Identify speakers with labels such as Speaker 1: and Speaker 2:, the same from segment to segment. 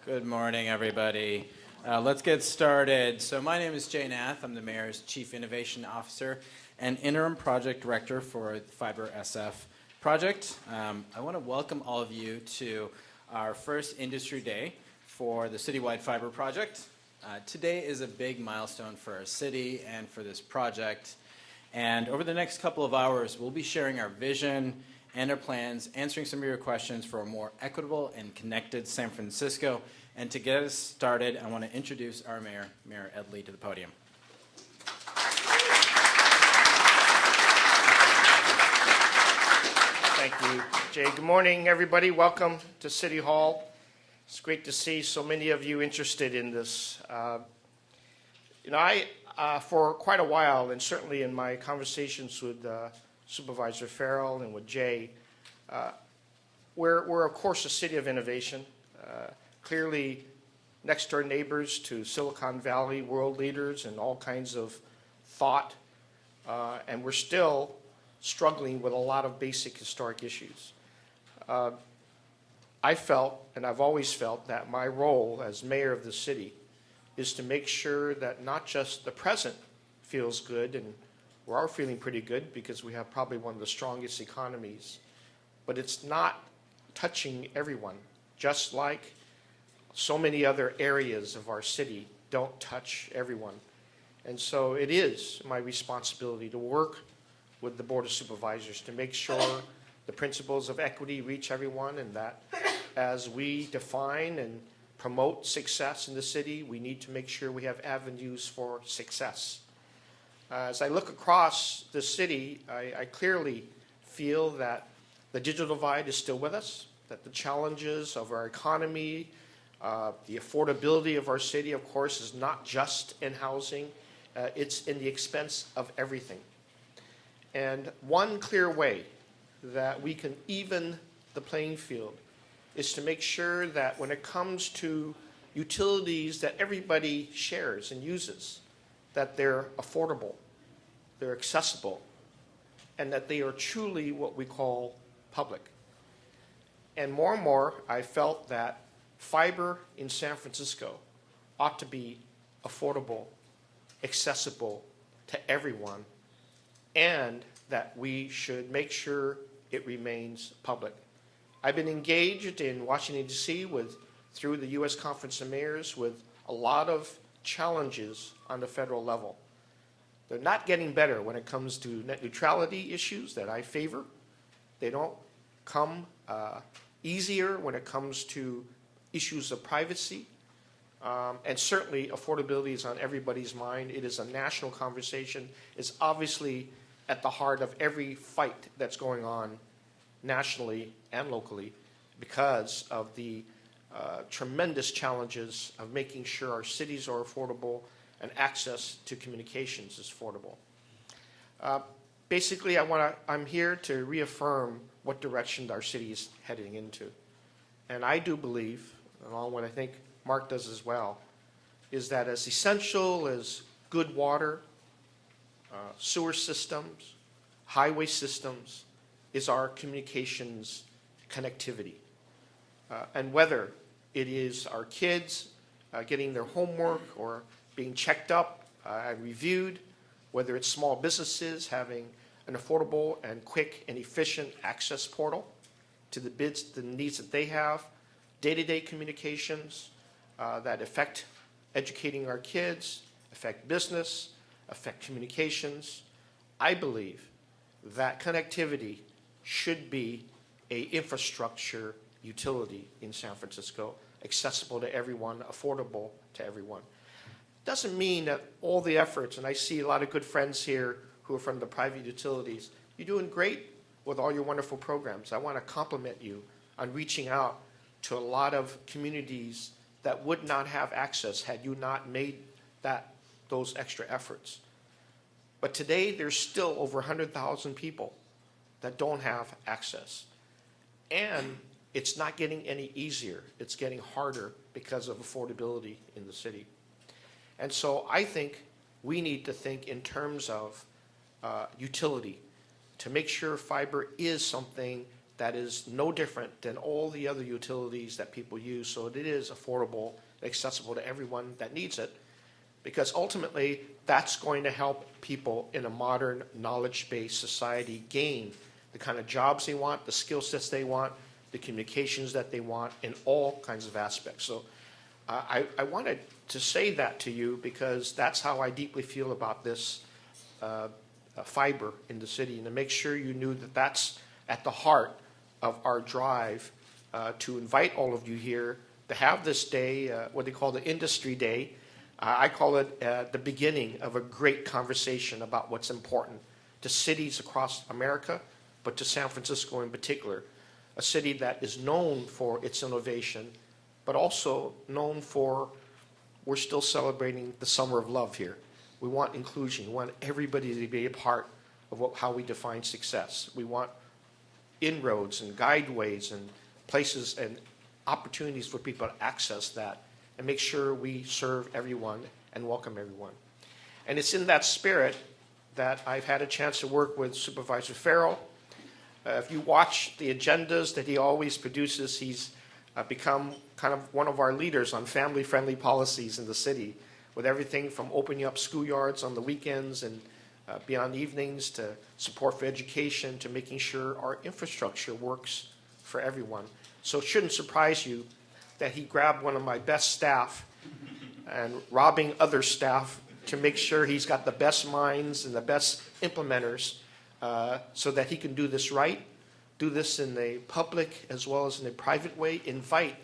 Speaker 1: Good morning, everybody. Let's get started. So my name is Jay Nath. I'm the Mayor's Chief Innovation Officer and Interim Project Director for the Fiber SF project. I want to welcome all of you to our first Industry Day for the Citywide Fiber Project. Today is a big milestone for our city and for this project. And over the next couple of hours, we'll be sharing our vision and our plans, answering some of your questions for a more equitable and connected San Francisco. And to get us started, I want to introduce our mayor, Mayor Ed Lee, to the podium.
Speaker 2: Thank you, Jay. Good morning, everybody. Welcome to City Hall. It's great to see so many of you interested in this. For quite a while, and certainly in my conversations with Supervisor Farrell and with Jay, we're of course a city of innovation, clearly next door neighbors to Silicon Valley, world leaders in all kinds of thought, and we're still struggling with a lot of basic historic issues. I felt, and I've always felt, that my role as mayor of the city is to make sure that not just the present feels good, and we are feeling pretty good because we have probably one of the strongest economies, but it's not touching everyone, just like so many other areas of our city don't touch everyone. And so it is my responsibility to work with the Board of Supervisors to make sure the principles of equity reach everyone, and that as we define and promote success in the city, we need to make sure we have avenues for success. As I look across the city, I clearly feel that the digital divide is still with us, that the challenges of our economy, the affordability of our city, of course, is not just in housing, it's in the expense of everything. And one clear way that we can even the playing field is to make sure that when it comes to utilities that everybody shares and uses, that they're affordable, they're accessible, and that they are truly what we call public. And more, I felt that fiber in San Francisco ought to be affordable, accessible to everyone, and that we should make sure it remains public. I've been engaged in Washington, D.C. through the U.S. Conference of Mayors with a lot of challenges on the federal level. They're not getting better when it comes to net neutrality issues that I favor. They don't come easier when it comes to issues of privacy. And certainly affordability is on everybody's mind. It is a national conversation. It's obviously at the heart of every fight that's going on nationally and locally because of the tremendous challenges of making sure our cities are affordable and access to communications is affordable. Basically, I'm here to reaffirm what direction our city is heading into. And I do believe, along with what I think Mark does as well, is that as essential as good water, sewer systems, highway systems, is our communications connectivity. And whether it is our kids getting their homework or being checked up and reviewed, whether it's small businesses having an affordable and quick and efficient access portal to the needs that they have, day-to-day communications that affect educating our kids, affect business, affect communications. I believe that connectivity should be an infrastructure utility in San Francisco, accessible to everyone, affordable to everyone. Doesn't mean that all the efforts, and I see a lot of good friends here who are from the private utilities, you're doing great with all your wonderful programs. I want to compliment you on reaching out to a lot of communities that would not have access had you not made those extra efforts. But today, there's still over 100,000 people that don't have access. And it's not getting any easier. It's getting harder because of affordability in the city. And so I think we need to think in terms of utility to make sure fiber is something that is no different than all the other utilities that people use, so it is affordable, accessible to everyone that needs it, because ultimately, that's going to help people in a modern, knowledge-based society gain the kind of jobs they want, the skill sets they want, the communications that they want, in all kinds of aspects. So I wanted to say that to you because that's how I deeply feel about this fiber in the city, and to make sure you knew that that's at the heart of our drive to invite all of you here to have this day, what they call the Industry Day. I call it the beginning of a great conversation about what's important to cities across America, but to San Francisco in particular, a city that is known for its innovation, but also known for, we're still celebrating the summer of love here. We want inclusion. We want everybody to be a part of how we define success. We want inroads and guideways and places and opportunities for people to access that and make sure we serve everyone and welcome everyone. And it's in that spirit that I've had a chance to work with Supervisor Farrell. If you watch the agendas that he always produces, he's become kind of one of our leaders on family-friendly policies in the city, with everything from opening up schoolyards on the weekends and beyond evenings to support for education to making sure our infrastructure works for everyone. So it shouldn't surprise you that he grabbed one of my best staff and robbing other staff to make sure he's got the best minds and the best implementers so that he can do this right, do this in a public as well as in a private way, invite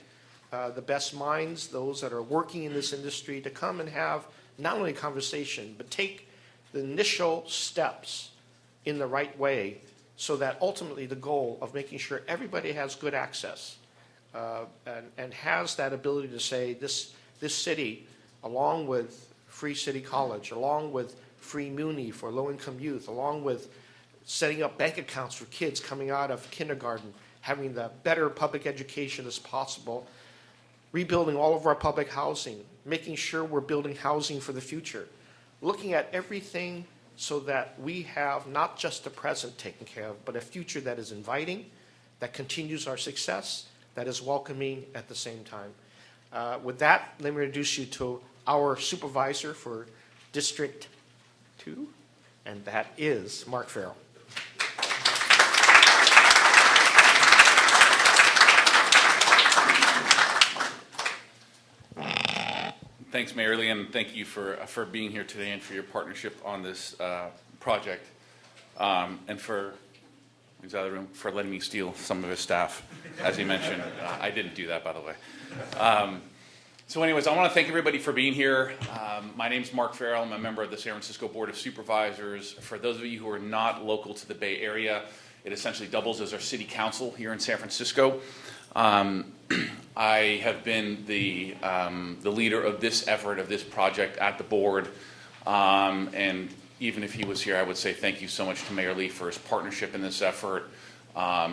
Speaker 2: the best minds, those that are working in this industry, to come and have not only a conversation, but take the initial steps in the right way so that ultimately the goal of making sure everybody has good access and has that ability to say this city, along with free city college, along with free Muni for low-income youth, along with setting up bank accounts for kids coming out of kindergarten, having the better public education as possible, rebuilding all of our public housing, making sure we're building housing for the future, looking at everything so that we have not just the present taken care of, but a future that is inviting, that continues our success, that is welcoming at the same time. With that, let me introduce you to our supervisor for District 2, and that is Mark Farrell.
Speaker 3: Thanks, Mayor Lee, and thank you for being here today and for your partnership on this project, and for he's out of the room for letting me steal some of his staff, as he mentioned. I didn't do that, by the way. So anyways, I want to thank everybody for being here. My name's Mark Farrell. I'm a member of the San Francisco Board of Supervisors. For those of you who are not local to the Bay Area, it essentially doubles as our city council here in San Francisco. I have been the leader of this effort, of this project at the board, and even if he was here, I would say thank you so much to Mayor Lee for his partnership in this effort,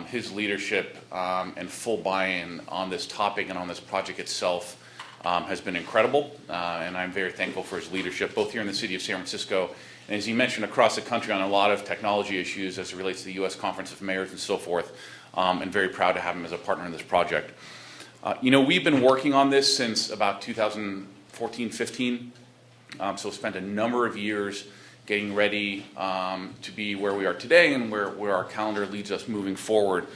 Speaker 3: his leadership, and full buy-in on this topic and on this project itself has been incredible, and I'm very thankful for his leadership, both here in the city of San Francisco, and as he mentioned, across the country on a lot of technology issues as it relates to the U.S. Conference of Mayors and so forth, and very proud to have him as a partner in this project. We've been working on this since about 2014-15, so spent a number of years getting ready to be where we are today and where our calendar leads us moving forward.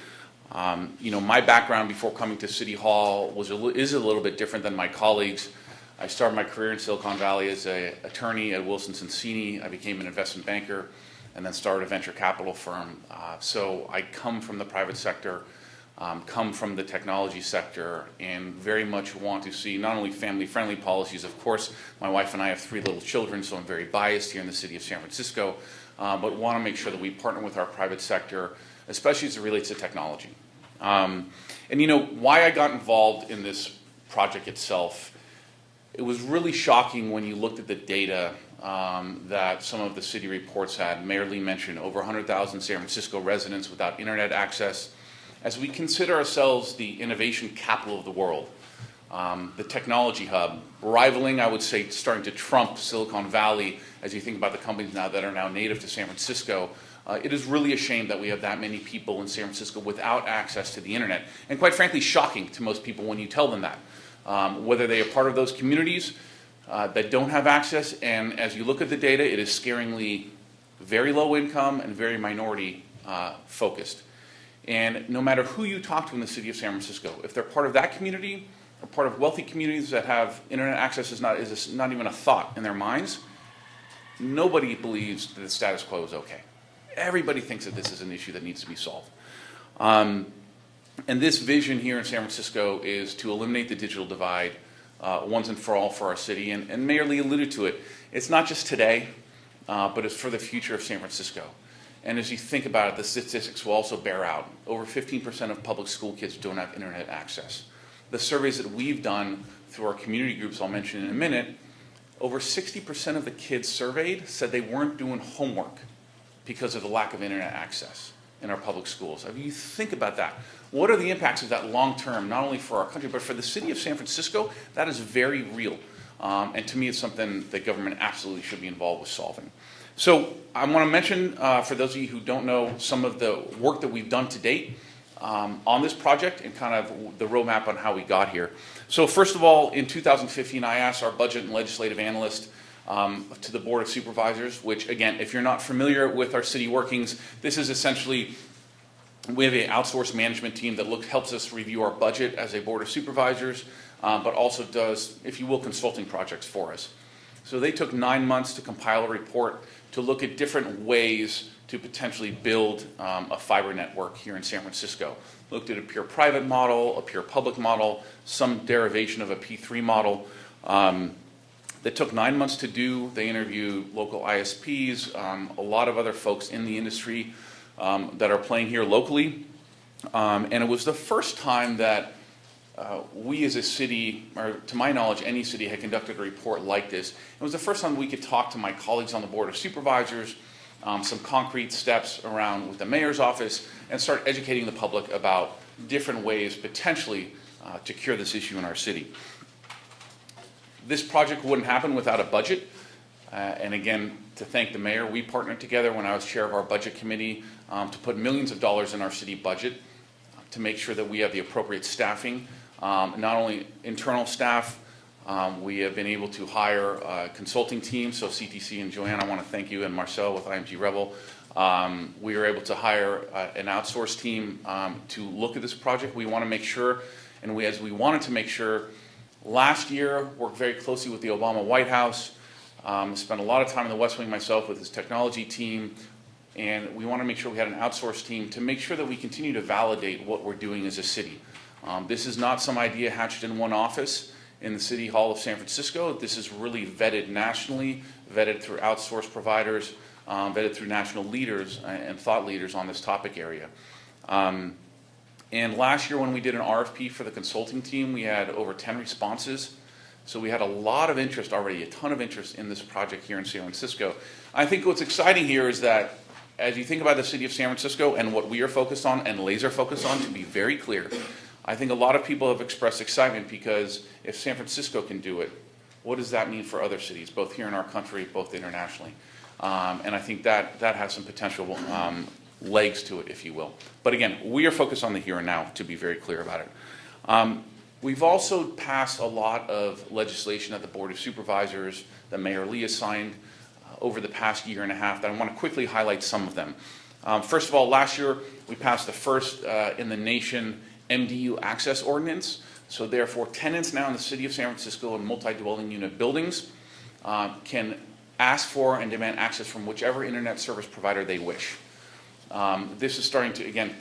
Speaker 3: My background before coming to City Hall is a little bit different than my colleagues. I started my career in Silicon Valley as an attorney at Wilson Sonsini. I became an investment banker and then started a venture capital firm. So I come from the private sector, come from the technology sector, and very much want to see not only family-friendly policies. Of course, my wife and I have 3 little children, so I'm very biased here in the city of San Francisco, but want to make sure that we partner with our private sector, especially as it relates to technology. Why I got involved in this project itself, it was really shocking when you looked at the data that some of the city reports had. Mayor Lee mentioned over 100,000 San Francisco residents without internet access. As we consider ourselves the innovation capital of the world, the technology hub, rivaling, I would say, starting to trump Silicon Valley as you think about the companies now that are now native to San Francisco, It is really a shame that we have that many people in San Francisco without access to the internet, and quite frankly, shocking to most people when you tell them that. Whether they are part of those communities that don't have access, and as you look at the data, it is scaringly very low income and very minority focused. And no matter who you talk to in the city of San Francisco, if they're part of that community or part of wealthy communities that have internet access is not even a thought in their minds, nobody believes that the status quo is okay. Everybody thinks that this is an issue that needs to be solved. And this vision here in San Francisco is to eliminate the digital divide once and for all for our city. And Mayor Lee alluded to it. It's not just today, but it's for the future of San Francisco. And as you think about it, the statistics will also bear out. Over 15% of public school kids don't have internet access. The surveys that we've done through our community groups, I'll mention in a minute, over 60% of the kids surveyed said they weren't doing homework because of the lack of internet access in our public schools. I mean, you think about that. What are the impacts of that long term, not only for our country, but for the city of San Francisco? That is very real. And to me, it's something that government absolutely should be involved with solving. So I want to mention, for those of you who don't know, some of the work that we've done to date on this project and kind of the roadmap on how we got here. So first of all, in 2015, I asked our budget and legislative analyst to the Board of Supervisors, which again, if you're not familiar with our city workings, this is essentially, we have an outsourced management team that helps us review our budget as a Board of Supervisors, but also does, if you will, consulting projects for us. So they took 9 months to compile a report to look at different ways to potentially build a fiber network here in San Francisco. Looked at a pure private model, a pure public model, some derivation of a P3 model. That took 9 months to do. They interviewed local ISPs, a lot of other folks in the industry that are playing here locally. And it was the first time that we as a city, or to my knowledge, any city had conducted a report like this. It was the first time we could talk to my colleagues on the Board of Supervisors, some concrete steps around with the mayor's office, and start educating the public about different ways potentially to cure this issue in our city. This project wouldn't happen without a budget. And again, to thank the mayor, we partnered together when I was chair of our budget committee to put millions of dollars in our city budget to make sure that we have the appropriate staffing. Not only internal staff, we have been able to hire a consulting team. So CTC and Joanne, I want to thank you, and Marcel with IMG Rebel. We were able to hire an outsourced team to look at this project. We want to make sure, and as we wanted to make sure, last year worked very closely with the Obama White House, spent a lot of time in the West Wing myself with his technology team, and we want to make sure we had an outsourced team to make sure that we continue to validate what we're doing as a city. This is not some idea hatched in one office in the City Hall of San Francisco. This is really vetted nationally, vetted through outsourced providers, vetted through national leaders and thought leaders on this topic area. And last year when we did an RFP for the consulting team, we had over 10 responses. So we had a lot of interest already, a ton of interest in this project here in San Francisco. I think what's exciting here is that as you think about the city of San Francisco and what we are focused on and laser focused on, to be very clear, I think a lot of people have expressed excitement because if San Francisco can do it, what does that mean for other cities, both here in our country, both internationally? And I think that has some potential legs to it, if you will. But again, we are focused on the here and now, to be very clear about it. We've also passed a lot of legislation at the Board of Supervisors that Mayor Lee has signed over the past year and a half that I want to quickly highlight some of them. First of all, last year we passed the first in the nation MDU access ordinance. So therefore, tenants now in the city of San Francisco in multi-dwelling unit buildings can ask for and demand access from whichever internet service provider they wish. This is starting to, again,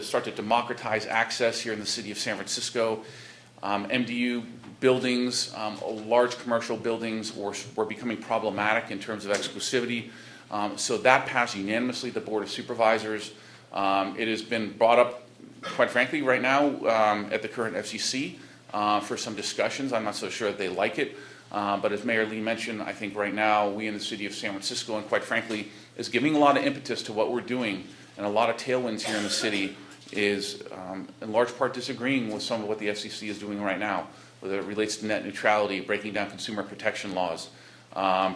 Speaker 3: start to democratize access here in the city of San Francisco. MDU buildings, large commercial buildings were becoming problematic in terms of exclusivity. So that passed unanimously at the Board of Supervisors. It has been brought up, quite frankly, right now at the current FCC for some discussions. I'm not so sure that they like it. But as Mayor Lee mentioned, I think right now we in the city of San Francisco, and quite frankly, is giving a lot of impetus to what we're doing and a lot of tailwinds here in the city is in large part disagreeing with some of what the FCC is doing right now, whether it relates to net neutrality, breaking down consumer protection laws,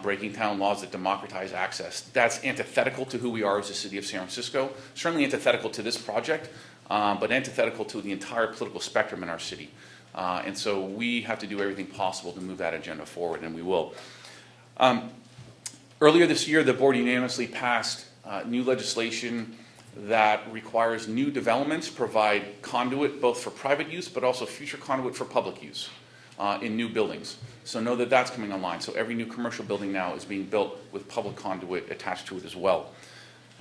Speaker 3: breaking down laws that democratize access. That's antithetical to who we are as a city of San Francisco, certainly antithetical to this project, but antithetical to the entire political spectrum in our city. And so we have to do everything possible to move that agenda forward, and we will. Earlier this year, the board unanimously passed new legislation that requires new developments provide conduit both for private use but also future conduit for public use in new buildings. So know that that's coming online. So every new commercial building now is being built with public conduit attached to it as well.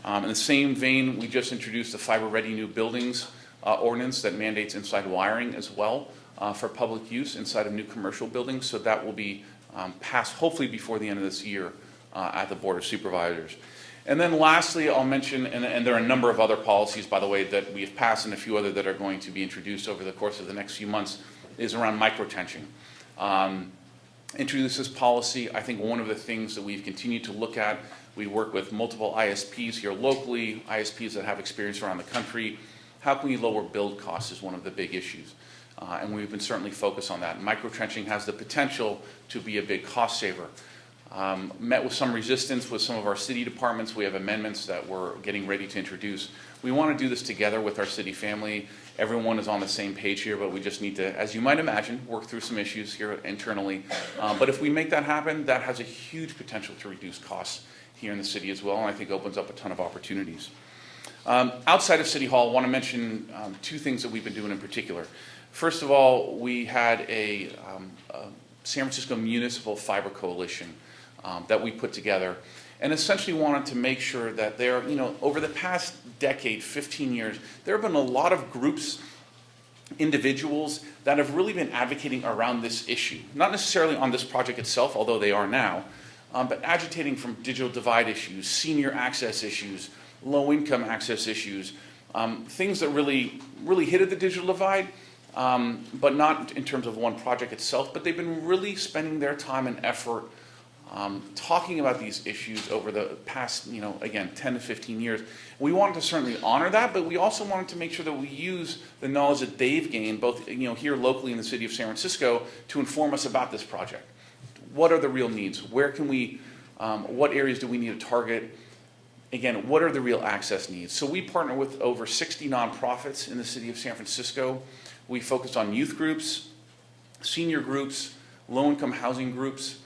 Speaker 3: In the same vein, we just introduced the fiber-ready new buildings ordinance that mandates inside wiring as well for public use inside of new commercial buildings. So that will be passed hopefully before the end of this year at the Board of Supervisors. And then lastly, I'll mention, and there are a number of other policies, by the way, that we have passed and a few other that are going to be introduced over the course of the next few months, is around microtrenching. Introduce this policy. I think one of the things that we've continued to look at, we work with multiple ISPs here locally, ISPs that have experience around the country. How can we lower build costs is one of the big issues. And we've been certainly focused on that. Microtrenching has the potential to be a big cost saver. Met with some resistance with some of our city departments. We have amendments that we're getting ready to introduce. We want to do this together with our city family. Everyone is on the same page here, but we just need to, as you might imagine, work through some issues here internally. But if we make that happen, that has a huge potential to reduce costs here in the city as well, and I think opens up a ton of opportunities. Outside of City Hall, I want to mention two things that we've been doing in particular. First of all, we had a San Francisco Municipal Fiber Coalition that we put together, and essentially wanted to make sure that there, over the past decade, 15 years, there have been a lot of groups, individuals that have really been advocating around this issue. Not necessarily on this project itself, although they are now, but agitating from digital divide issues, senior access issues, low-income access issues, things that really hit at the digital divide, but not in terms of one project itself, but they've been really spending their time and effort talking about these issues over the past, again, 10 to 15 years. We wanted to certainly honor that, but we also wanted to make sure that we use the knowledge that they've gained, both here locally in the city of San Francisco, to inform us about this project. What are the real needs? Where can we, what areas do we need to target? Again, what are the real access needs? So we partner with over 60 nonprofits in the city of San Francisco. We focus on youth groups, senior groups, low-income housing groups,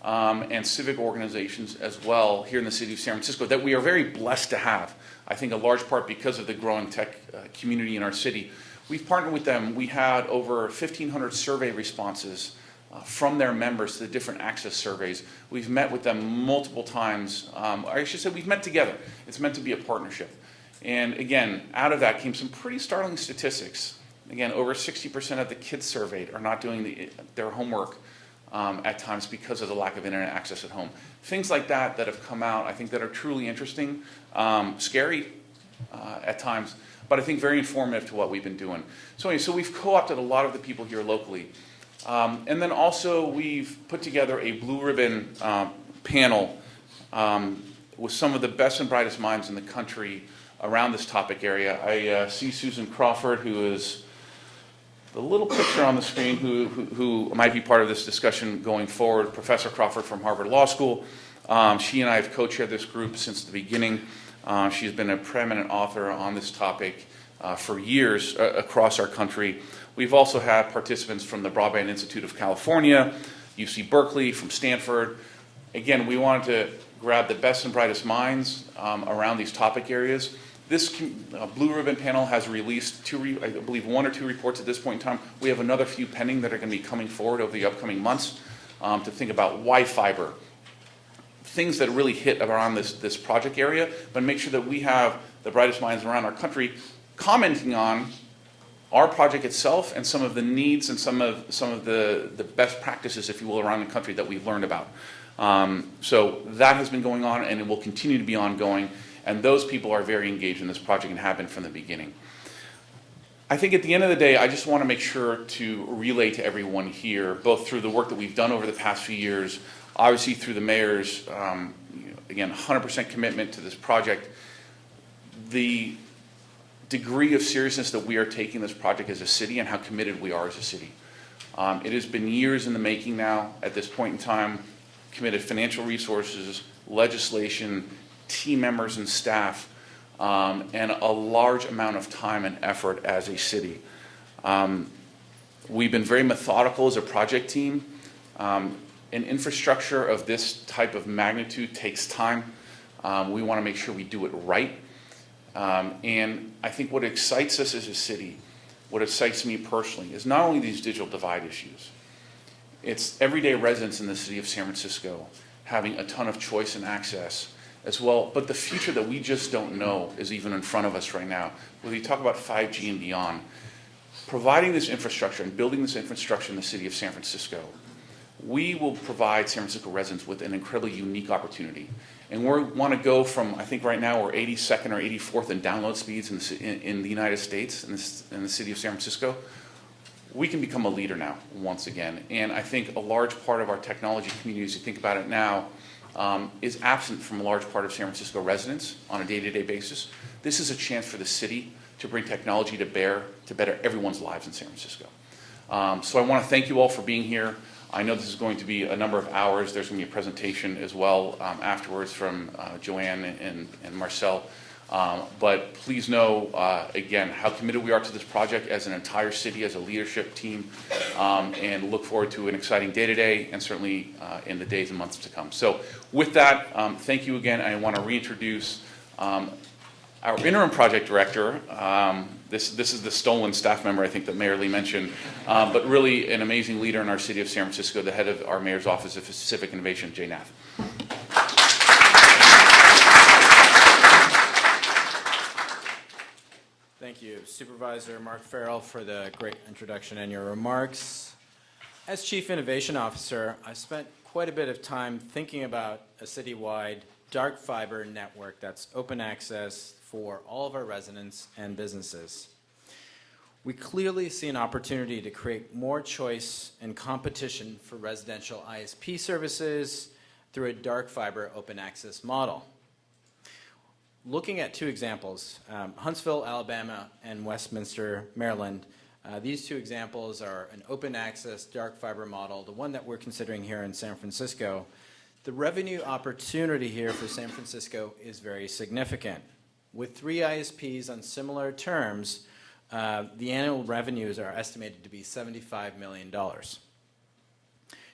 Speaker 3: and civic organizations as well here in the city of San Francisco that we are very blessed to have. I think a large part because of the growing tech community in our city. We've partnered with them. We had over 1,500 survey responses from their members to the different access surveys. We've met with them multiple times. I should say we've met together. It's meant to be a partnership. And again, out of that came some pretty startling statistics. Again, over 60% of the kids surveyed are not doing their homework at times because of the lack of internet access at home. Things like that have come out, I think, that are truly interesting, scary at times, but I think very informative to what we've been doing. So anyway, so we've co-opted a lot of the people here locally. And then also we've put together a blue ribbon panel with some of the best and brightest minds in the country around this topic area. I see Susan Crawford, who is the little picture on the screen, who might be part of this discussion going forward, Professor Crawford from Harvard Law School. She and I have co-chaired this group since the beginning. She's been a preeminent author on this topic for years across our country. We've also had participants from the Broadband Institute of California, UC Berkeley, from Stanford. Again, we wanted to grab the best and brightest minds around these topic areas. This Blue Ribbon panel has released I believe 1 or 2 reports at this point in time. We have another few pending that are going to be coming forward over the upcoming months to think about why fiber. Things that really hit around this project area, but make sure that we have the brightest minds around our country commenting on our project itself and some of the needs and some of the best practices, if you will, around the country that we've learned about. So that has been going on, and it will continue to be ongoing. And those people are very engaged in this project and have been from the beginning. I think at the end of the day, I just want to make sure to relay to everyone here, both through the work that we've done over the past few years, obviously through the mayor's, again, 100% commitment to this project, the degree of seriousness that we are taking this project as a city and how committed we are as a city. It has been years in the making now at this point in time. committed financial resources, legislation, team members and staff, and a large amount of time and effort as a city. We've been very methodical as a project team. An infrastructure of this type of magnitude takes time. We want to make sure we do it right. And I think what excites us as a city, what excites me personally, is not only these digital divide issues, it's everyday residents in the city of San Francisco having a ton of choice and access as well, but the future that we just don't know is even in front of us right now. When we talk about 5G and beyond, providing this infrastructure and building this infrastructure in the city of San Francisco, we will provide San Francisco residents with an incredibly unique opportunity. And we want to go from, I think right now we're 82nd or 84th in download speeds in the United States, in the city of San Francisco. We can become a leader now, once again. And I think a large part of our technology community, as you think about it now, is absent from a large part of San Francisco residents on a day-to-day basis. This is a chance for the city to bring technology to bear to better everyone's lives in San Francisco. So I want to thank you all for being here. I know this is going to be a number of hours. There's going to be a presentation as well afterwards from Joanne and Marcel. But please know, again, how committed we are to this project as an entire city, as a leadership team, and look forward to an exciting day today and certainly in the days and months to come. So with that, thank you again. I want to reintroduce our interim project director. This is the stolen staff member, I think, that Mayor Lee mentioned, but really an amazing leader in our city of San Francisco, the head of our Mayor's Office of Civic Innovation, Jay Nath.
Speaker 1: Thank you, Supervisor Mark Farrell, for the great introduction and your remarks. As Chief Innovation Officer, I spent quite a bit of time thinking about a citywide dark fiber network that's open access for all of our residents and businesses. We clearly see an opportunity to create more choice and competition for residential ISP services through a dark fiber open access model. Looking at two examples, Huntsville, Alabama, and Westminster, Maryland, these two examples are an open access dark fiber model. The one that we're considering here in San Francisco, the revenue opportunity here for San Francisco is very significant. With 3 ISPs on similar terms, the annual revenues are estimated to be $75 million.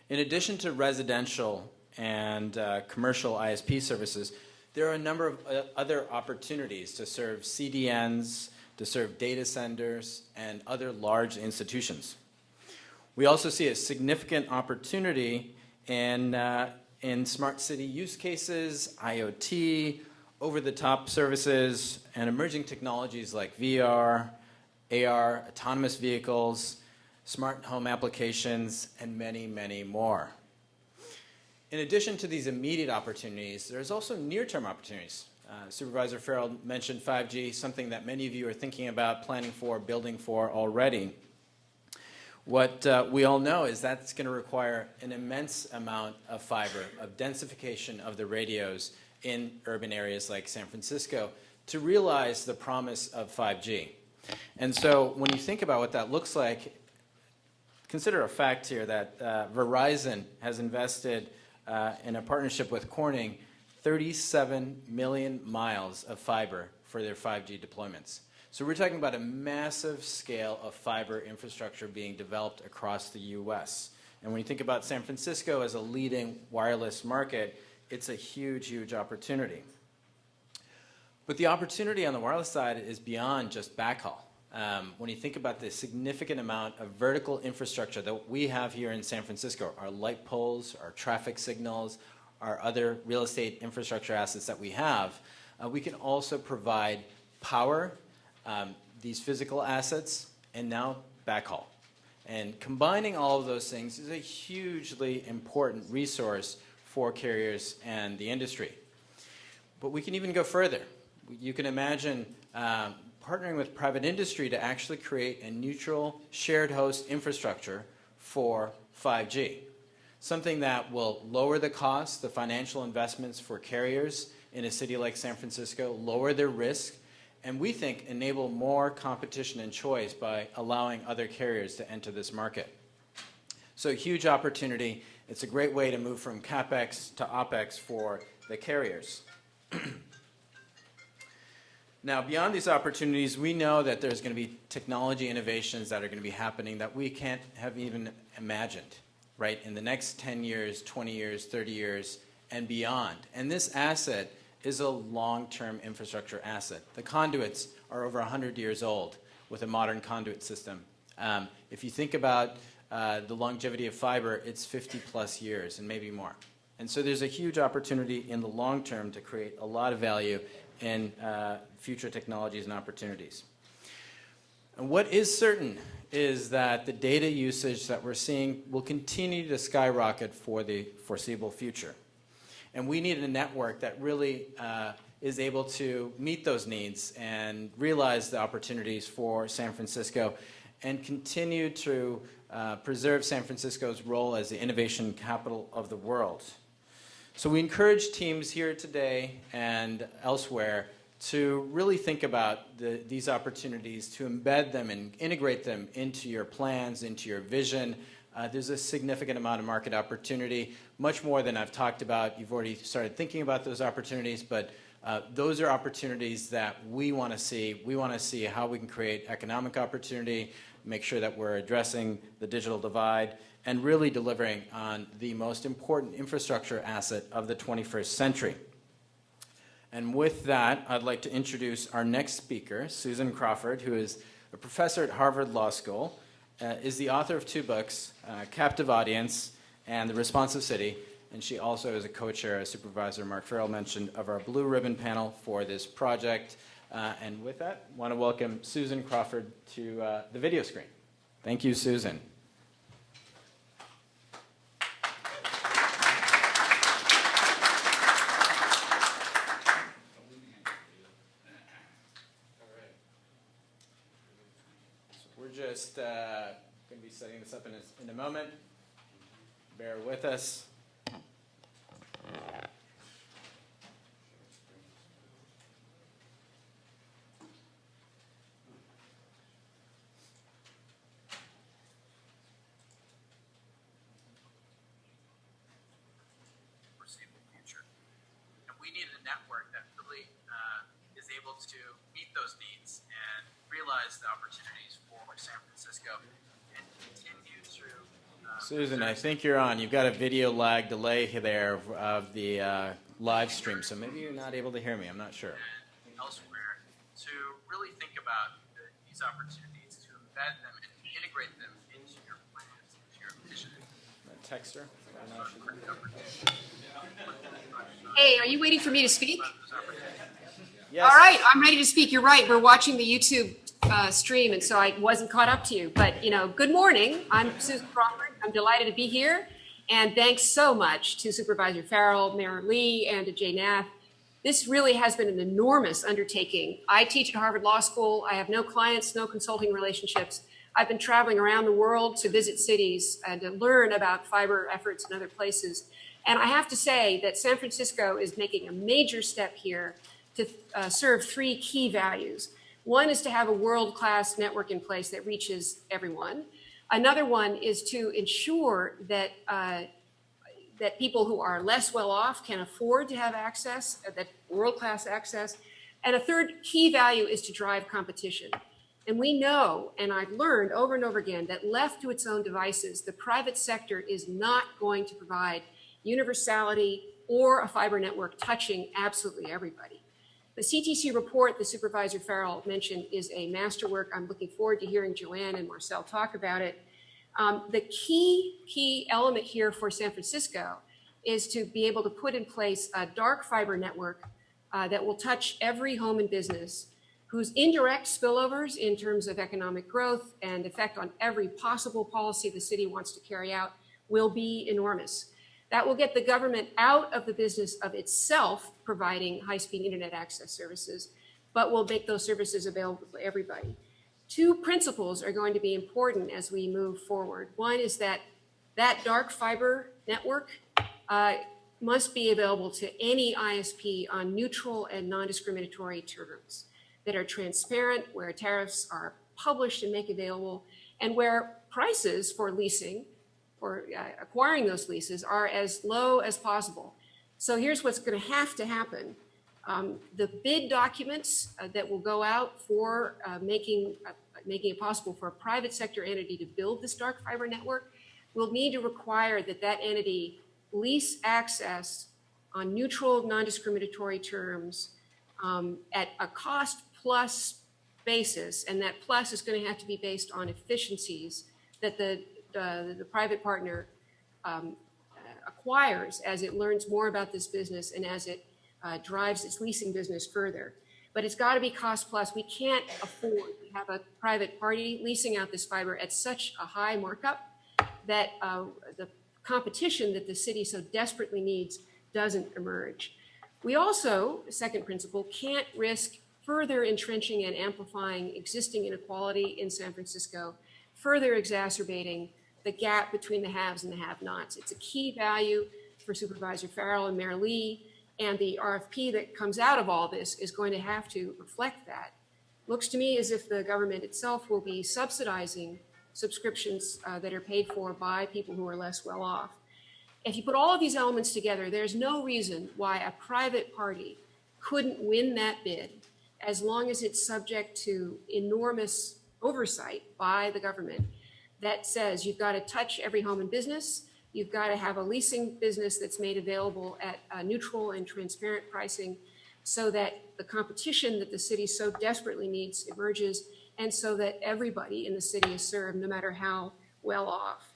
Speaker 1: In addition to residential and commercial ISP services, there are a number of other opportunities to serve CDNs, to serve data centers, and other large institutions. We also see a significant opportunity in smart city use cases, IoT, over-the-top services, and emerging technologies like VR, AR, autonomous vehicles, smart home applications, and many, many more. In addition to these immediate opportunities, there's also near-term opportunities. Supervisor Farrell mentioned 5G, something that many of you are thinking about, planning for, building for already. What we all know is that's going to require an immense amount of fiber, of densification of the radios in urban areas like San Francisco to realize the promise of 5G. And so when you think about what that looks like, consider a fact here that Verizon has invested in a partnership with Corning 37 million miles of fiber for their 5G deployments. So we're talking about a massive scale of fiber infrastructure being developed across the U.S. And when you think about San Francisco as a leading wireless market, it's a huge, huge opportunity. But the opportunity on the wireless side is beyond just backhaul. When you think about the significant amount of vertical infrastructure that we have here in San Francisco, our light poles, our traffic signals, our other real estate infrastructure assets that we have, we can also provide power, these physical assets, and now backhaul. And combining all of those things is a hugely important resource for carriers and the industry. But we can even go further. You can imagine partnering with private industry to actually create a neutral shared host infrastructure for 5G. Something that will lower the cost, the financial investments for carriers in a city like San Francisco, lower their risk, and we think enable more competition and choice by allowing other carriers to enter this market. So huge opportunity, It's a great way to move from CapEx to OpEx for the carriers. Now, beyond these opportunities, we know that there's going to be technology innovations that are going to be happening that we can't have even imagined, right, in the next 10 years, 20 years, 30 years, and beyond. And this asset is a long-term infrastructure asset. The conduits are over 100 years old with a modern conduit system. If you think about the longevity of fiber, it's 50-plus years and maybe more. And so there's a huge opportunity in the long term to create a lot of value in future technologies and opportunities. And what is certain is that the data usage that we're seeing will continue to skyrocket for the foreseeable future. And we need a network that really is able to meet those needs and realize the opportunities for San Francisco and continue to preserve San Francisco's role as the innovation capital of the world. So we encourage teams here today and elsewhere to really think about these opportunities, to embed them and integrate them into your plans, into your vision. There's a significant amount of market opportunity, much more than I've talked about. You've already started thinking about those opportunities, but those are opportunities that we want to see. We want to see how we can create economic opportunity, make sure that we're addressing the digital divide, and really delivering on the most important infrastructure asset of the 21st century. And with that, I'd like to introduce our next speaker, Susan Crawford, who is a professor at Harvard Law School, is the author of 2 books, Captive Audience and The Responsive City, and she also is a co-chair, as Supervisor Mark Farrell mentioned, of our Blue Ribbon panel for this project. And with that, I want to welcome Susan Crawford to the video screen. Thank you, Susan. We're just going to be setting this up in a moment. Bear with us. Foreseeable future. And we need a network that really is able to meet those needs and realize the opportunities for San Francisco and continue through. Susan, I think you're on. You've got a video lag delay there of the live stream, so maybe you're not able to hear me. I'm not sure. Elsewhere, to really think about these opportunities, to embed them and integrate them into your plans, into your vision. Text her.
Speaker 4: Hey, are you waiting for me to speak?
Speaker 1: Yes.
Speaker 4: All right, I'm ready to speak. You're right. We're watching the YouTube stream, and so I wasn't caught up to you. But, good morning. I'm Susan Crawford. I'm delighted to be here. And thanks so much to Supervisor Farrell, Mayor Lee, and to Jay Nath. This really has been an enormous undertaking. I teach at Harvard Law School. I have no clients, no consulting relationships. I've been traveling around the world to visit cities and to learn about fiber efforts in other places. And I have to say that San Francisco is making a major step here to serve 3 key values. One is to have a world-class network in place that reaches everyone. Another one is to ensure that that people who are less well off can afford to have access, that world-class access. And a third key value is to drive competition. And we know, and I've learned over and over again, that left to its own devices, the private sector is not going to provide universality or a fiber network touching absolutely everybody. The CTC report that Supervisor Farrell mentioned is a masterwork. I'm looking forward to hearing Joanne and Marcel talk about it. The key element here for San Francisco is to be able to put in place a dark fiber network that will touch every home and business, whose indirect spillovers in terms of economic growth and effect on every possible policy the city wants to carry out will be enormous. That will get the government out of the business of itself providing high-speed internet access services, but will make those services available to everybody. 2 principles are going to be important as we move forward. One is that dark fiber network must be available to any ISP on neutral and non-discriminatory terms that are transparent, where tariffs are published and made available, and where prices for leasing acquiring those leases are as low as possible. So here's what's going to have to happen. The bid documents that will go out for making it possible for a private sector entity to build this dark fiber network will need to require that that entity lease access on neutral, non-discriminatory terms at a cost plus basis, and that plus is going to have to be based on efficiencies that the private partner acquires as it learns more about this business and as it drives its leasing business further. But it's got to be cost plus. We can't afford to have a private party leasing out this fiber at such a high markup that the competition that the city so desperately needs doesn't emerge. We also, second principle, can't risk further entrenching and amplifying existing inequality in San Francisco, further exacerbating the gap between the haves and the have-nots. It's a key value for Supervisor Farrell and Mayor Lee, and the RFP that comes out of all this is going to have to reflect that. Looks to me as if the government itself will be subsidizing subscriptions that are paid for by people who are less well off. If you put all of these elements together, there's no reason why a private party couldn't win that bid as long as it's subject to enormous oversight by the government that says you've got to touch every home and business, you've got to have a leasing business that's made available at neutral and transparent pricing so that the competition that the city so desperately needs emerges, and so that everybody in the city is served, no matter how well off.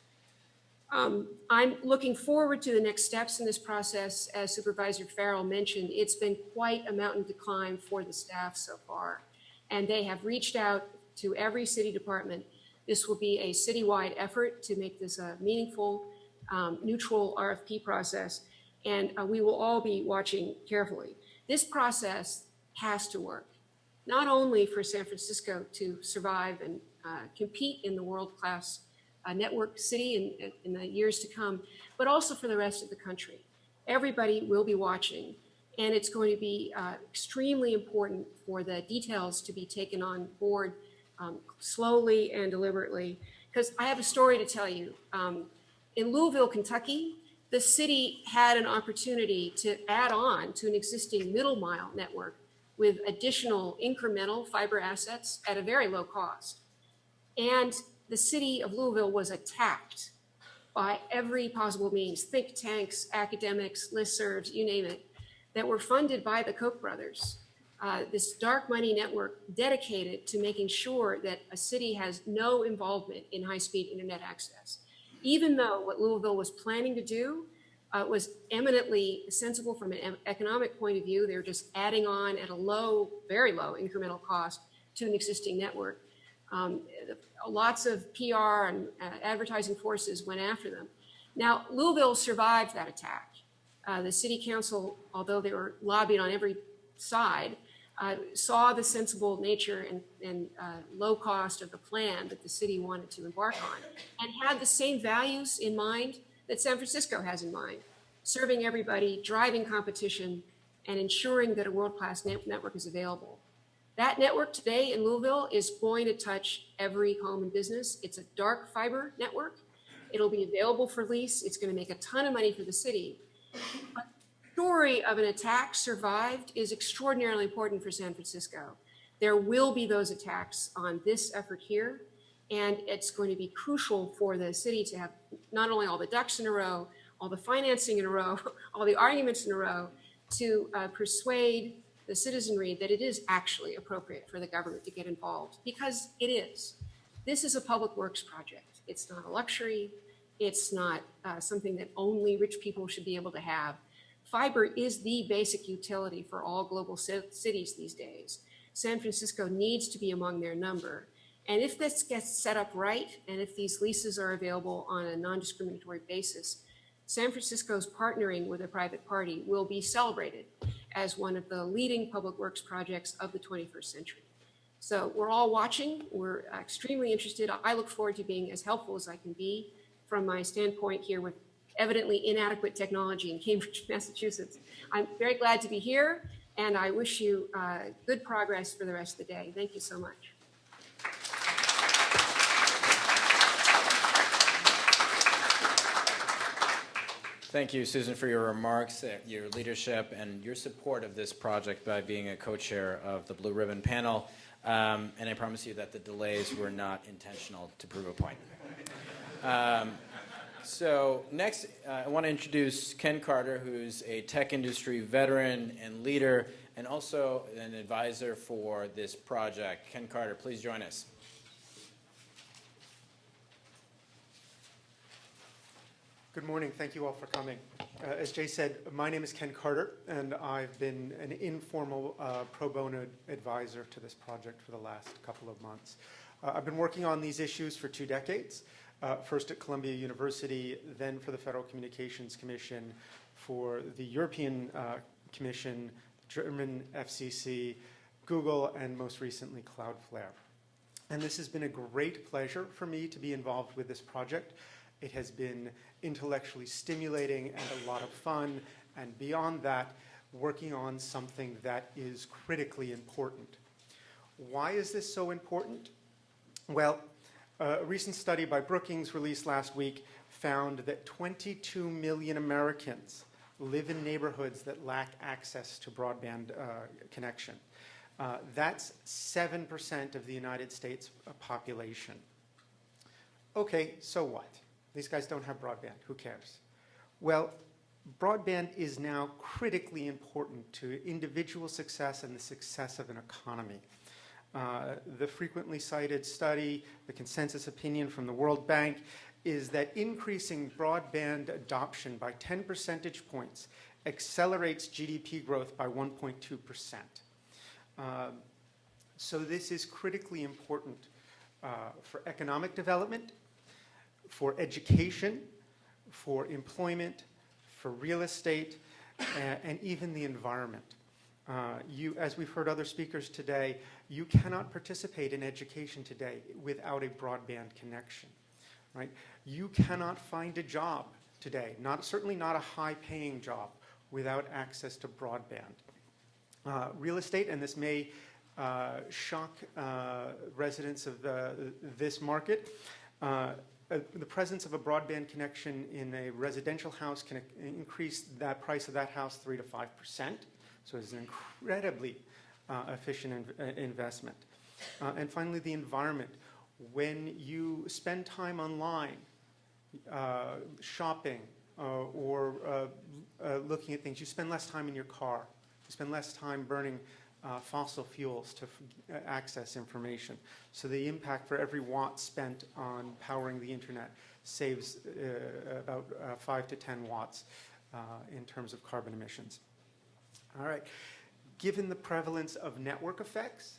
Speaker 4: I'm looking forward to the next steps in this process. As Supervisor Farrell mentioned, it's been quite a mountain to climb for the staff so far, and they have reached out to every city department. This will be a citywide effort to make this a meaningful, neutral RFP process, and we will all be watching carefully. This process has to work, not only for San Francisco to survive and compete in the world-class network city in the years to come, but also for the rest of the country. Everybody will be watching, and it's going to be extremely important for the details to be taken on board slowly and deliberately. Because I have a story to tell you. In Louisville, Kentucky, the city had an opportunity to add on to an existing middle mile network with additional incremental fiber assets at a very low cost. And the city of Louisville was attacked by every possible means, think tanks, academics, listservs, you name it, that were funded by the Koch brothers. This dark money network dedicated to making sure that a city has no involvement in high-speed internet access. Even though what Louisville was planning to do was eminently sensible from an economic point of view, they were just adding on at a low, very low incremental cost to an existing network. Lots of PR and advertising forces went after them. Now, Louisville survived that attack. The city council, although they were lobbied on every side, saw the sensible nature and low cost of the plan that the city wanted to embark on, and had the same values in mind that San Francisco has in mind, serving everybody, driving competition, and ensuring that a world-class network is available. That network today in Louisville is going to touch every home and business. It's a dark fiber network. It'll be available for lease. It's going to make a ton of money for the city. But the story of an attack survived is extraordinarily important for San Francisco. There will be those attacks on this effort here, and it's going to be crucial for the city to have not only all the ducks in a row, all the financing in a row, all the arguments in a row, to persuade the citizenry that it is actually appropriate for the government to get involved, because it is. This is a public works project. It's not a luxury. It's not something that only rich people should be able to have. Fiber is the basic utility for all global cities these days. San Francisco needs to be among their number. And if this gets set up right, and if these leases are available on a non-discriminatory basis, San Francisco's partnering with a private party will be celebrated as one of the leading public works projects of the 21st century. So we're all watching. We're extremely interested. I look forward to being as helpful as I can be from my standpoint here with evidently inadequate technology in Cambridge, Massachusetts. I'm very glad to be here, and I wish you good progress for the rest of the day. Thank you so much.
Speaker 1: Thank you, Susan, for your remarks, your leadership, and your support of this project by being a co-chair of the Blue Ribbon Panel. And I promise you that the delays were not intentional, to prove a point. So next, I want to introduce Ken Carter, who's a tech industry veteran and leader, and also an advisor for this project. Ken Carter, please join us.
Speaker 5: Good morning. Thank you all for coming. As Jay said, my name is Ken Carter, and I've been an informal pro bono advisor to this project for the last couple of months. I've been working on these issues for 2 decades, first at Columbia University, then for the Federal Communications Commission, for the European Commission, German FCC, Google, and most recently Cloudflare. And this has been a great pleasure for me to be involved with this project. It has been intellectually stimulating and a lot of fun, and beyond that, working on something that is critically important. Why is this so important? Well, a recent study by Brookings released last week found that 22 million Americans live in neighborhoods that lack access to broadband connection. That's 7% of the United States population. Okay, so what? These guys don't have broadband. Who cares? Well, broadband is now critically important to individual success and the success of an economy. The frequently cited study, the consensus opinion from the World Bank, is that increasing broadband adoption by 10 percentage points accelerates GDP growth by 1.2%. So this is critically important for economic development, for education, for employment, for real estate, and even the environment. As we've heard other speakers today, you cannot participate in education today without a broadband connection, right? You cannot find a job today, certainly not a high-paying job, without access to broadband. Real estate, and this may shock residents of this market, the presence of a broadband connection in a residential house can increase that price of that house 3 to 5%. So it's an incredibly efficient investment. And finally, the environment. When you spend time online, shopping, or looking at things, you spend less time in your car. You spend less time burning fossil fuels to access information. So the impact for every watt spent on powering the internet saves about 5 to 10 watts in terms of carbon emissions. All right. Given the prevalence of network effects,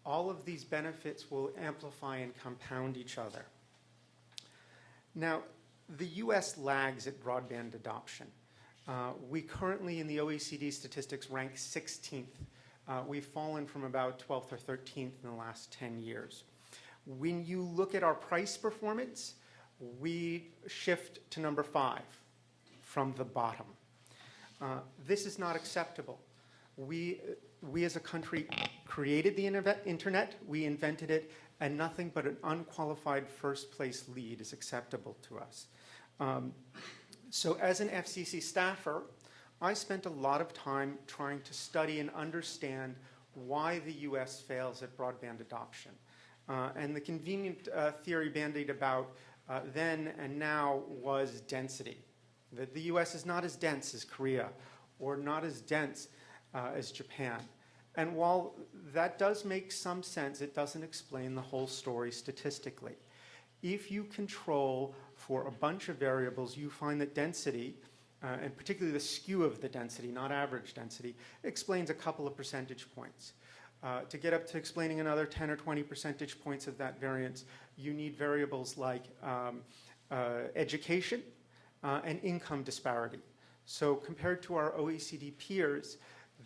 Speaker 5: all of these benefits will amplify and compound each other. Now, the US lags at broadband adoption. We currently, in the OECD statistics, rank 16th. We've fallen from about 12th or 13th in the last 10 years. When you look at our price performance, we shift to number 5 from the bottom. This is not acceptable. We as a country created the internet, we invented it, and nothing but an unqualified first-place lead is acceptable to us. So as an FCC staffer, I spent a lot of time trying to study and understand why the US fails at broadband adoption. And the convenient theory bandied about then and now was density. That the US is not as dense as Korea or not as dense as Japan. And while that does make some sense, it doesn't explain the whole story statistically. If you control for a bunch of variables, you find that density, and particularly the skew of the density, not average density, explains a couple of percentage points. To get up to explaining another 10 or 20 percentage points of that variance, you need variables like education and income disparity. So compared to our OECD peers,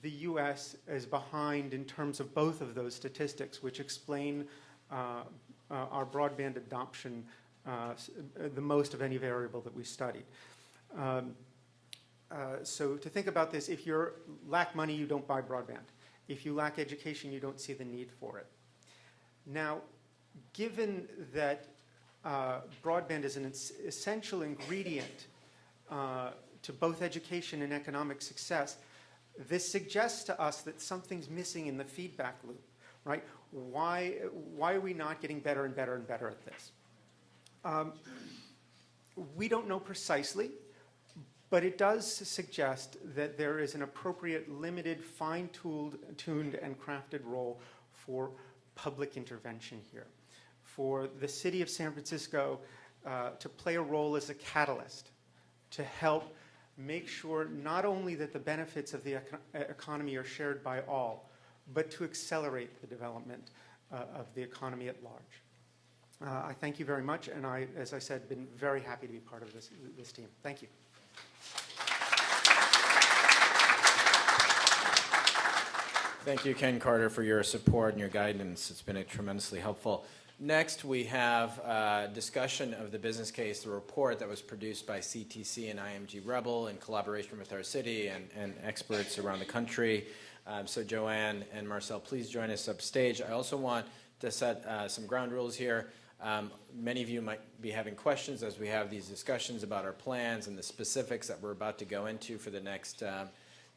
Speaker 5: the US is behind in terms of both of those statistics, which explain our broadband adoption the most of any variable that we studied. So to think about this, if you lack money, you don't buy broadband. If you lack education, you don't see the need for it. Now, given that broadband is an essential ingredient to both education and economic success, this suggests to us that something's missing in the feedback loop, right? Why are we not getting better and better and better at this? We don't know precisely, but it does suggest that there is an appropriate, limited, fine-tuned and crafted role for public intervention here. For the city of San Francisco to play a role as a catalyst to help make sure not only that the benefits of the economy are shared by all, but to accelerate the development of the economy at large. I thank you very much, and I, as I said, been very happy to be part of this team. Thank you.
Speaker 1: Thank you, Ken Carter, for your support and your guidance. It's been tremendously helpful. Next, we have a discussion of the business case, the report that was produced by CTC and IMG Rebel in collaboration with our city and experts around the country. So Joanne and Marcel, please join us upstage. I also want to set some ground rules here. Many of you might be having questions as we have these discussions about our plans and the specifics that we're about to go into for the next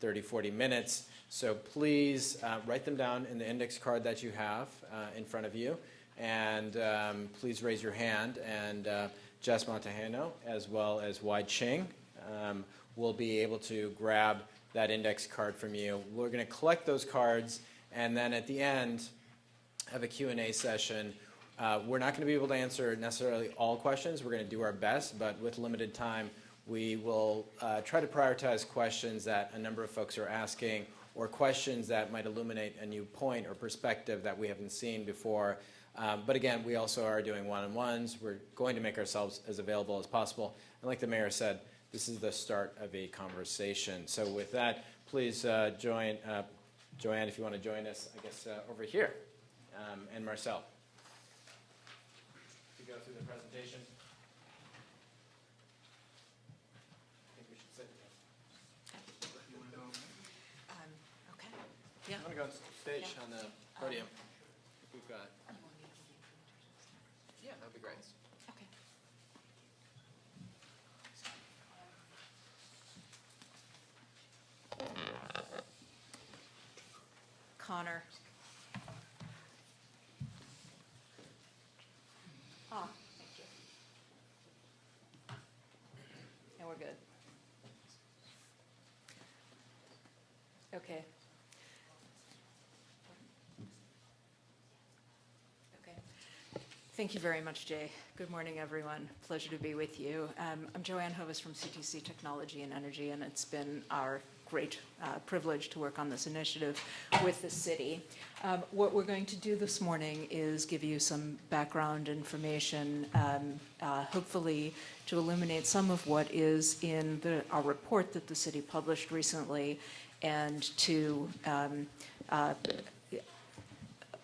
Speaker 1: 30, 40 minutes. So please write them down in the index card that you have in front of you. And please raise your hand. And Jess Montejano, as well as Wai Ching, will be able to grab that index card from you. We're going to collect those cards, and then at the end, have a Q&A session. We're not going to be able to answer necessarily all questions. We're going to do our best, but with limited time, we will try to prioritize questions that a number of folks are asking, or questions that might illuminate a new point or perspective that we haven't seen before. But again, we also are doing one-on-ones. We're going to make ourselves as available as possible. And like the mayor said, this is the start of a conversation. So with that, please join, Joanne, if you want to join us, I guess, over here, and Marcel. To go through the presentation. I think we should sit.
Speaker 6: You want to go?
Speaker 7: Okay.
Speaker 1: I want to go on stage on the podium. We've got. Yeah, that would be great.
Speaker 7: Okay. Connor. Ah, thank you. And we're good. Okay. Okay. Thank you very much, Jay. Good morning, everyone. Pleasure to be with you. I'm Joanne Hovis from CTC Technology and Energy, and it's been our great privilege to work on this initiative with the city. What we're going to do this morning is give you some background information, hopefully to illuminate some of what is in our report that the city published recently, and to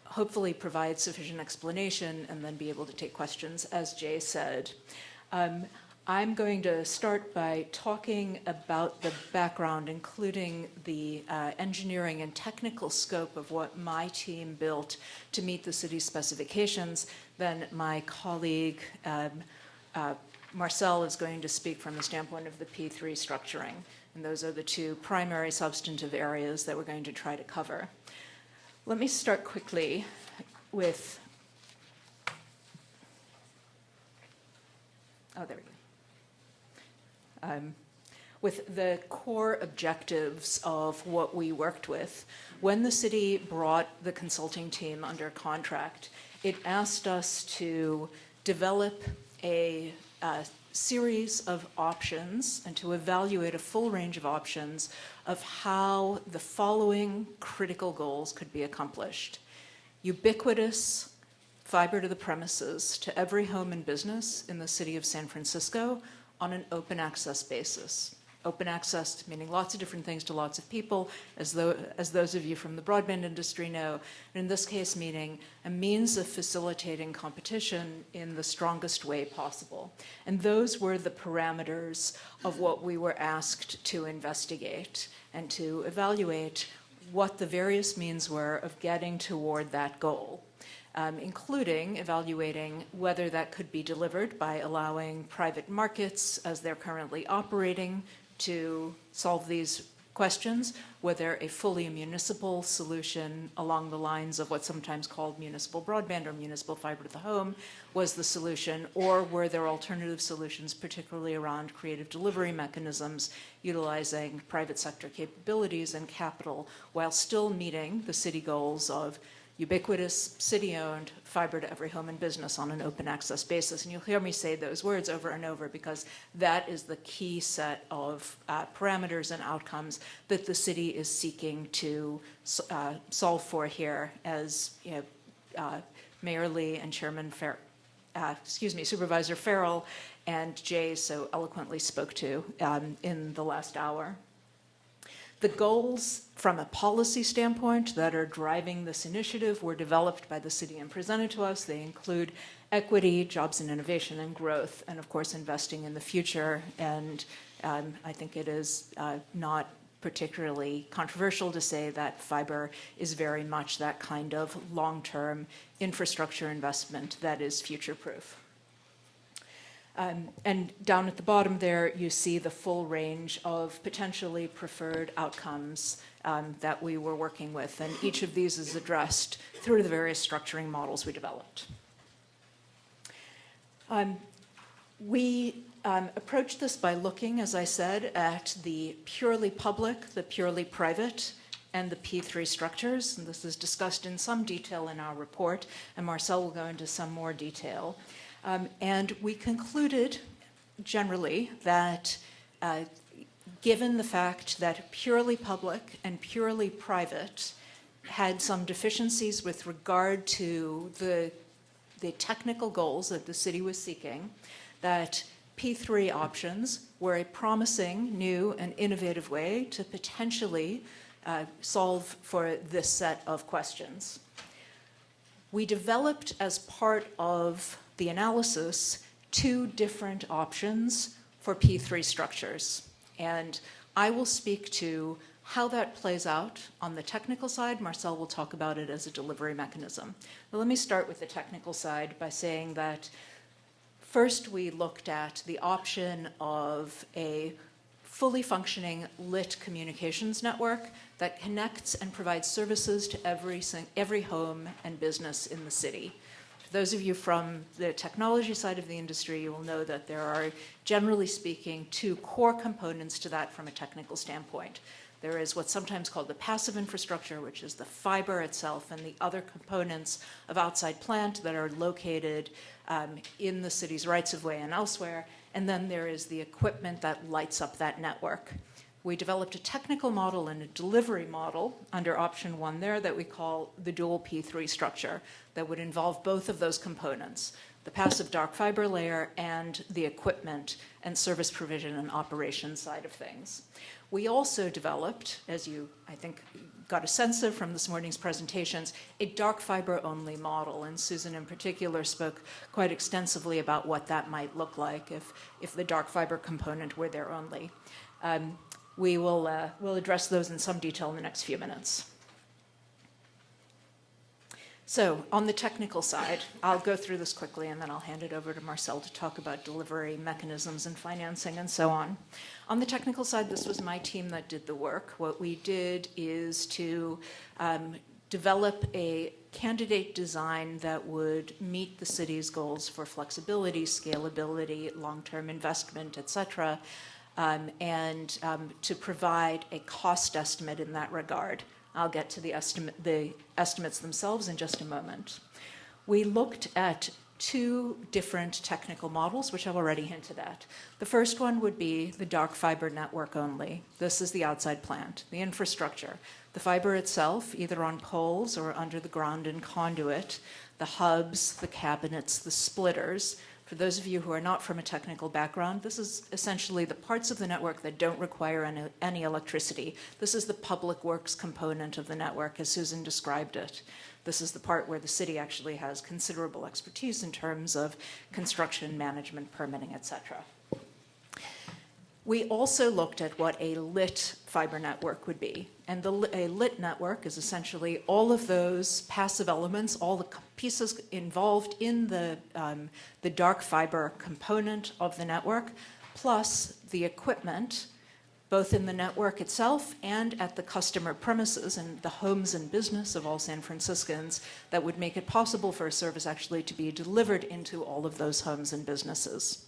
Speaker 7: hopefully provide sufficient explanation and then be able to take questions, as Jay said. I'm going to start by talking about the background, including the engineering and technical scope of what my team built to meet the city's specifications. Then my colleague, Marcel, is going to speak from the standpoint of the P3 structuring. And those are the two primary substantive areas that we're going to try to cover. Let me start quickly with, there we go. With the core objectives of what we worked with. When the city brought the consulting team under contract, it asked us to develop a series of options and to evaluate a full range of options of how the following critical goals could be accomplished. Ubiquitous fiber to the premises to every home and business in the city of San Francisco on an open access basis. Open access meaning lots of different things to lots of people, as those of you from the broadband industry know, and in this case meaning a means of facilitating competition in the strongest way possible. And those were the parameters of what we were asked to investigate and to evaluate what the various means were of getting toward that goal. including evaluating whether that could be delivered by allowing private markets, as they're currently operating, to solve these questions, whether a fully municipal solution along the lines of what's sometimes called municipal broadband or municipal fiber to the home was the solution, or were there alternative solutions, particularly around creative delivery mechanisms, utilizing private sector capabilities and capital while still meeting the city goals of ubiquitous, city-owned, fiber to every home and business on an open access basis. And you'll hear me say those words over and over because that is the key set of parameters and outcomes that the city is seeking to solve for here, as Mayor Lee and Supervisor Farrell and Jay so eloquently spoke to in the last hour. The goals from a policy standpoint that are driving this initiative were developed by the city and presented to us. They include equity, jobs and innovation and growth, and of course investing in the future. And I think it is not particularly controversial to say that fiber is very much that kind of long-term infrastructure investment that is future-proof. And down at the bottom there, you see the full range of potentially preferred outcomes that we were working with. And each of these is addressed through the various structuring models we developed. We approached this by looking, as I said, at the purely public, the purely private, and the P3 structures. And this is discussed in some detail in our report, and Marcel will go into some more detail. And we concluded generally that given the fact that purely public and purely private had some deficiencies with regard to the technical goals that the city was seeking, that P3 options were a promising, new, and innovative way to potentially solve for this set of questions. We developed, as part of the analysis, two different options for P3 structures. And I will speak to how that plays out on the technical side. Marcel will talk about it as a delivery mechanism. But let me start with the technical side by saying that first we looked at the option of a fully functioning lit communications network that connects and provides services to every home and business in the city. For those of you from the technology side of the industry, you will know that there are, generally speaking, two core components to that from a technical standpoint. There is what's sometimes called the passive infrastructure, which is the fiber itself and the other components of outside plant that are located in the city's rights-of-way and elsewhere. And then there is the equipment that lights up that network. We developed a technical model and a delivery model under option one there that we call the dual P3 structure that would involve both of those components, the passive dark fiber layer and the equipment and service provision and operation side of things. We also developed, as you, I think, got a sense of from this morning's presentations, a dark fiber only model. And Susan in particular spoke quite extensively about what that might look like if the dark fiber component were there only. We'll address those in some detail in the next few minutes. So on the technical side, I'll go through this quickly and then I'll hand it over to Marcel to talk about delivery mechanisms and financing and so on. On the technical side, this was my team that did the work. What we did is to develop a candidate design that would meet the city's goals for flexibility, scalability, long-term investment, et cetera, and to provide a cost estimate in that regard. I'll get to the estimates themselves in just a moment. We looked at two different technical models, which I've already hinted at. The first one would be the dark fiber network only. This is the outside plant, the infrastructure. The fiber itself, either on poles or under the ground in conduit, the hubs, the cabinets, the splitters. For those of you who are not from a technical background, this is essentially the parts of the network that don't require any electricity. This is the public works component of the network, as Susan described it. This is the part where the city actually has considerable expertise in terms of construction, management, permitting, et cetera. We also looked at what a lit fiber network would be. And a lit network is essentially all of those passive elements, all the pieces involved in the dark fiber component of the network, plus the equipment, both in the network itself and at the customer premises and the homes and business of all San Franciscans, that would make it possible for a service actually to be delivered into all of those homes and businesses.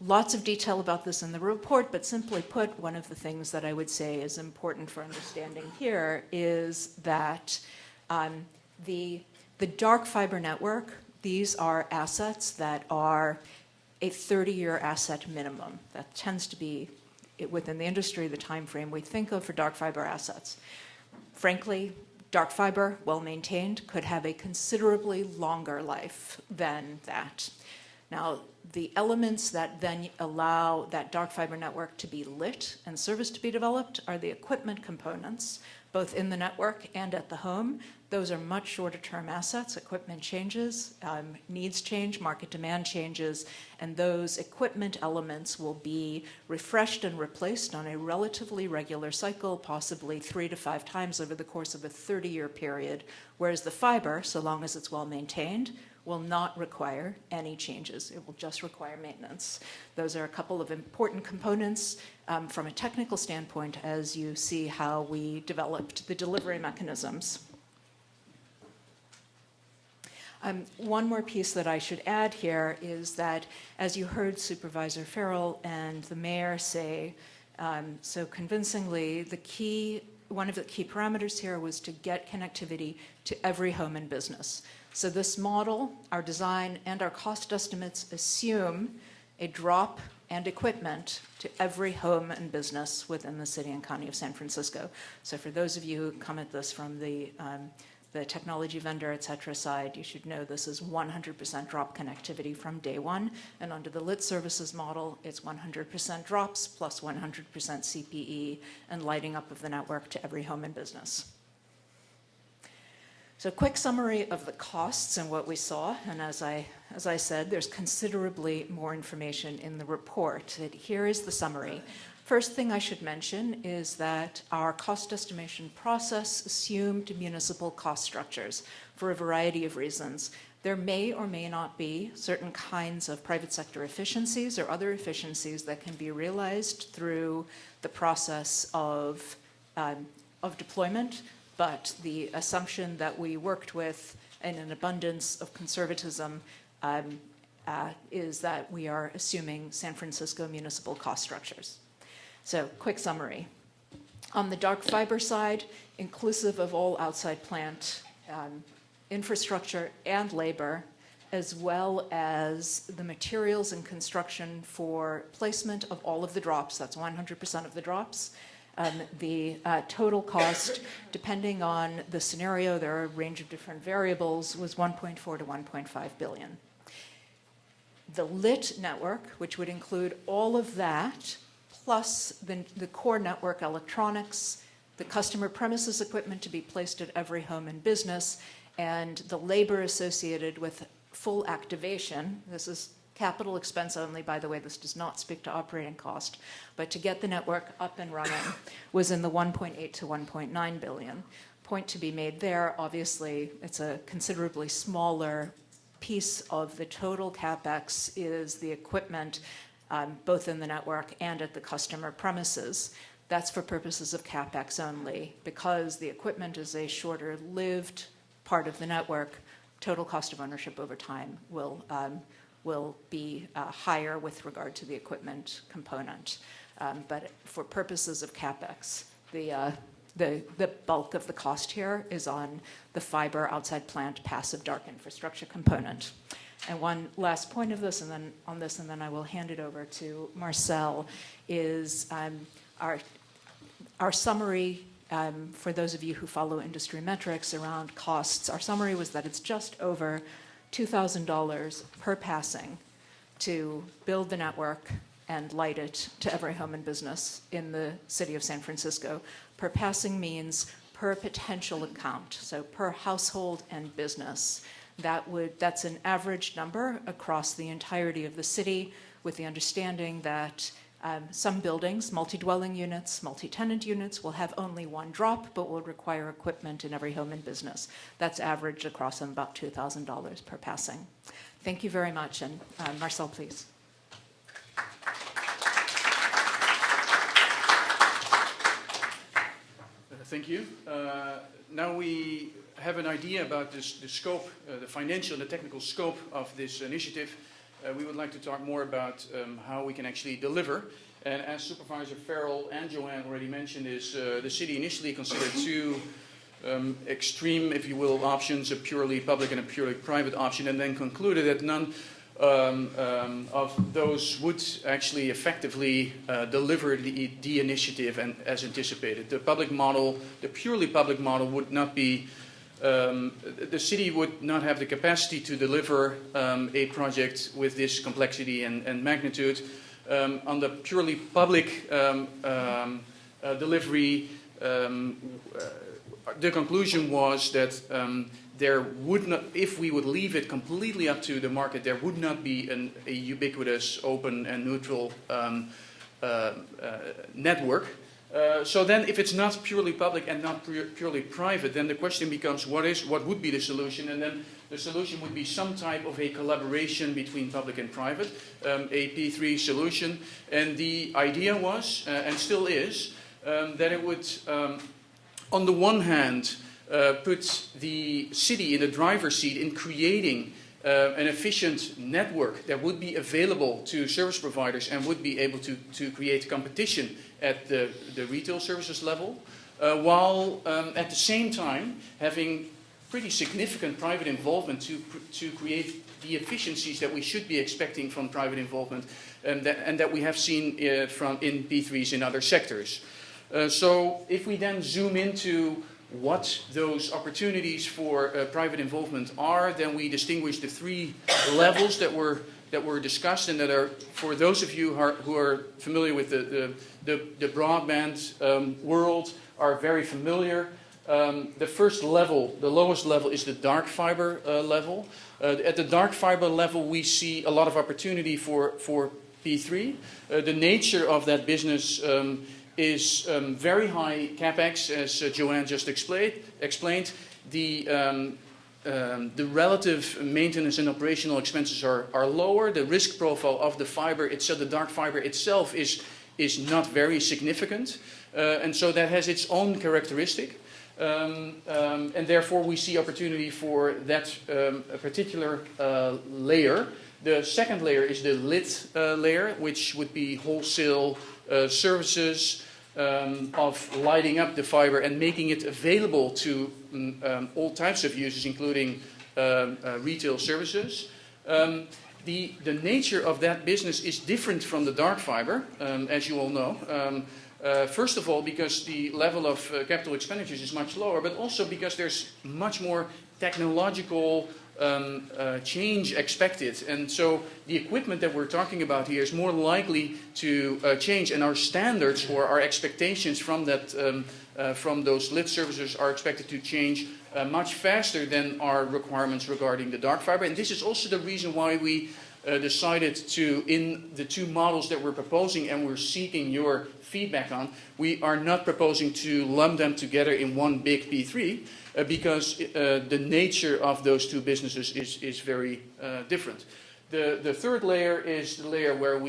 Speaker 7: Lots of detail about this in the report, but simply put, one of the things that I would say is important for understanding here is that the dark fiber network, these are assets that are a 30-year asset minimum. That tends to be, within the industry, the time frame we think of for dark fiber assets. Frankly, dark fiber, well maintained, could have a considerably longer life than that. Now, the elements that then allow that dark fiber network to be lit and service to be developed are the equipment components, both in the network and at the home. Those are much shorter term assets. Equipment changes, needs change, market demand changes, and those equipment elements will be refreshed and replaced on a relatively regular cycle, possibly 3 to 5 times over the course of a 30-year period, whereas the fiber, so long as it's well maintained, will not require any changes. It will just require maintenance. Those are a couple of important components from a technical standpoint as you see how we developed the delivery mechanisms. One more piece that I should add here is that, as you heard Supervisor Farrell and the mayor say so convincingly, one of the key parameters here was to get connectivity to every home and business. So this model, our design, and our cost estimates assume a drop and equipment to every home and business within the city and county of San Francisco. So for those of you who come at this from the technology vendor, et cetera, side, you should know this is 100% drop connectivity from day one. And under the lit services model, it's 100% drops plus 100% CPE and lighting up of the network to every home and business. So quick summary of the costs and what we saw, and as I said, there's considerably more information in the report. Here is the summary. First thing I should mention is that our cost estimation process assumed municipal cost structures for a variety of reasons. There may or may not be certain kinds of private sector efficiencies or other efficiencies that can be realized through the process of deployment. But the assumption that we worked with in an abundance of conservatism is that we are assuming San Francisco municipal cost structures. So, quick summary. On the dark fiber side, inclusive of all outside plant infrastructure and labor, as well as the materials and construction for placement of all of the drops, that's 100% of the drops, the total cost, depending on the scenario, there are a range of different variables, was 1.4 to 1.5 billion. The lit network, which would include all of that, plus the core network electronics, the customer premises equipment to be placed at every home and business, and the labor associated with full activation. This is capital expense only, by the way, this does not speak to operating cost, but to get the network up and running was in the 1.8 to 1.9 billion. Point to be made there, obviously, it's a considerably smaller piece of the total CapEx is the equipment, both in the network and at the customer premises. That's for purposes of CapEx only. Because the equipment is a shorter-lived part of the network, total cost of ownership over time will be higher with regard to the equipment component. But for purposes of CapEx, the bulk of the cost here is on the fiber outside plant passive dark infrastructure component. And one last point of this, and then I will hand it over to Marcel, is our summary. For those of you who follow industry metrics around costs, our summary was that it's just over $2,000 per passing to build the network and light it to every home and business in the city of San Francisco. Per passing means per potential account, so per household and business. That's an average number across the entirety of the city, with the understanding that Some buildings, multi-dwelling units, multi-tenant units, will have only one drop, but will require equipment in every home and business. That's averaged across them about $2,000 per passing. Thank you very much, and Marcel, please.
Speaker 6: Thank you. Now we have an idea about the scope, the financial and the technical scope of this initiative. We would like to talk more about how we can actually deliver. And as Supervisor Farrell and Joanne already mentioned, the city initially considered two extreme, if you will, options, a purely public and a purely private option, and then concluded that none of those would actually effectively deliver the initiative and as anticipated. The public model, the purely public model, would not be, the city would not have the capacity to deliver a project with this complexity and magnitude. On the purely public delivery, the conclusion was that there would not, if we would leave it completely up to the market, there would not be a ubiquitous, open and neutral network. So then if it's not purely public and not purely private, then the question becomes what would be the solution? And then the solution would be some type of a collaboration between public and private, a P3 solution. And the idea was, and still is, that it would, on the one hand, put the city in the driver's seat in creating an efficient network that would be available to service providers and would be able to create competition at the retail services level, while at the same time having pretty significant private involvement to create the efficiencies that we should be expecting from private involvement and that we have seen in P3s in other sectors. So if we then zoom into what those opportunities for private involvement are, then we distinguish the three levels that were discussed, and that are, for those of you who are familiar with the broadband world, are very familiar. The first level, the lowest level, is the dark fiber level. At the dark fiber level, we see a lot of opportunity for P3. The nature of that business is very high capex, as Joanne just explained. The relative maintenance and operational expenses are lower. The risk profile of the fiber itself, the dark fiber itself, is not very significant, and so that has its own characteristic. And therefore we see opportunity for that particular layer. The second layer is the lit layer, which would be wholesale services of lighting up the fiber and making it available to all types of users, including retail services. The nature of that business is different from the dark fiber, as you all know. First of all, because the level of capital expenditures is much lower, but also because there's much more technological change expected. And so the equipment that we're talking about here is more likely to change, and our standards or our expectations from that from those lit services are expected to change much faster than our requirements regarding the dark fiber. And this is also the reason why we decided to, in the two models that we're proposing and we're seeking your feedback on, we are not proposing to lump them together in one big P3 because the nature of those two businesses is very different. The third layer is the layer where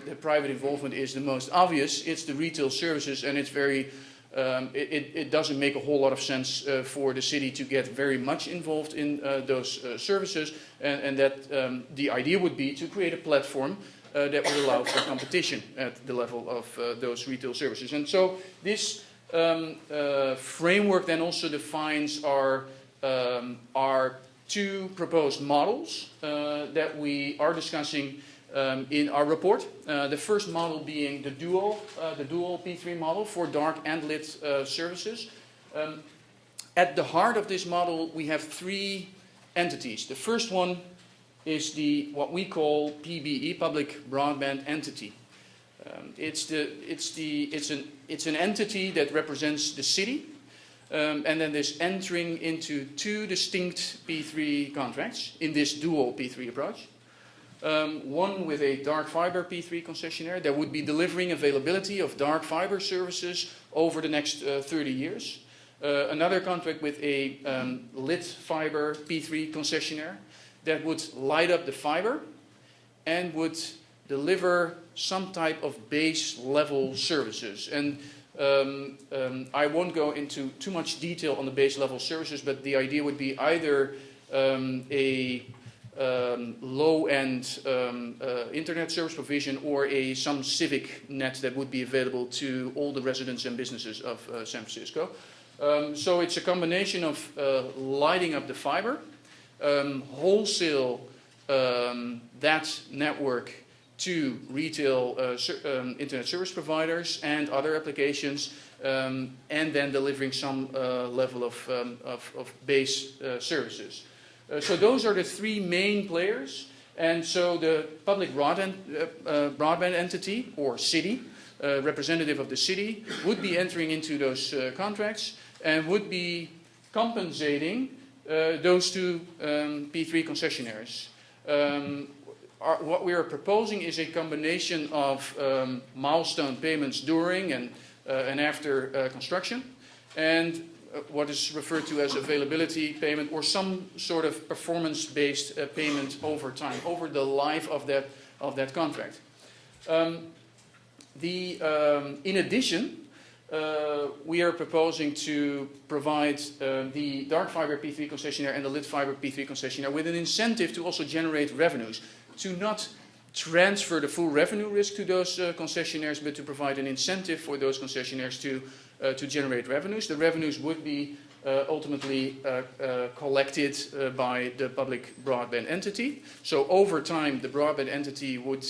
Speaker 6: the private involvement is the most obvious. It's the retail services, and it's very it doesn't make a whole lot of sense for the city to get very much involved in those services, and that the idea would be to create a platform that would allow for competition at the level of those retail services. And so this framework then also defines our two proposed models that we are discussing in our report. The first model being the dual P3 model for dark and lit services. At the heart of this model, we have three entities. The first one is what we call PBE, Public Broadband Entity. It's an entity that represents the city, and then is entering into two distinct P3 contracts in this dual P3 approach. one with a dark fiber P3 concessionaire that would be delivering availability of dark fiber services over the next 30 years. Another contract with a lit fiber P3 concessionaire that would light up the fiber and would deliver some type of base level services. And I won't go into too much detail on the base level services, but the idea would be either a low-end internet service provision or some civic net that would be available to all the residents and businesses of San Francisco. So it's a combination of lighting up the fiber, wholesale that network to retail internet service providers and other applications, and then delivering some level of base services. So those are the three main players, and so the public broadband entity, or city, representative of the city, would be entering into those contracts and would be compensating those two P3 concessionaires. What we are proposing is a combination of milestone payments during and after construction, and what is referred to as availability payment, or some sort of performance-based payment over time, over the life of that contract. In addition, we are proposing to provide the dark fiber P3 concessionaire and the lit fiber P3 concessionaire with an incentive to also generate revenues, to not transfer the full revenue risk to those concessionaires, but to provide an incentive for those concessionaires to generate revenues. The revenues would be ultimately collected by the public broadband entity. So over time, the broadband entity would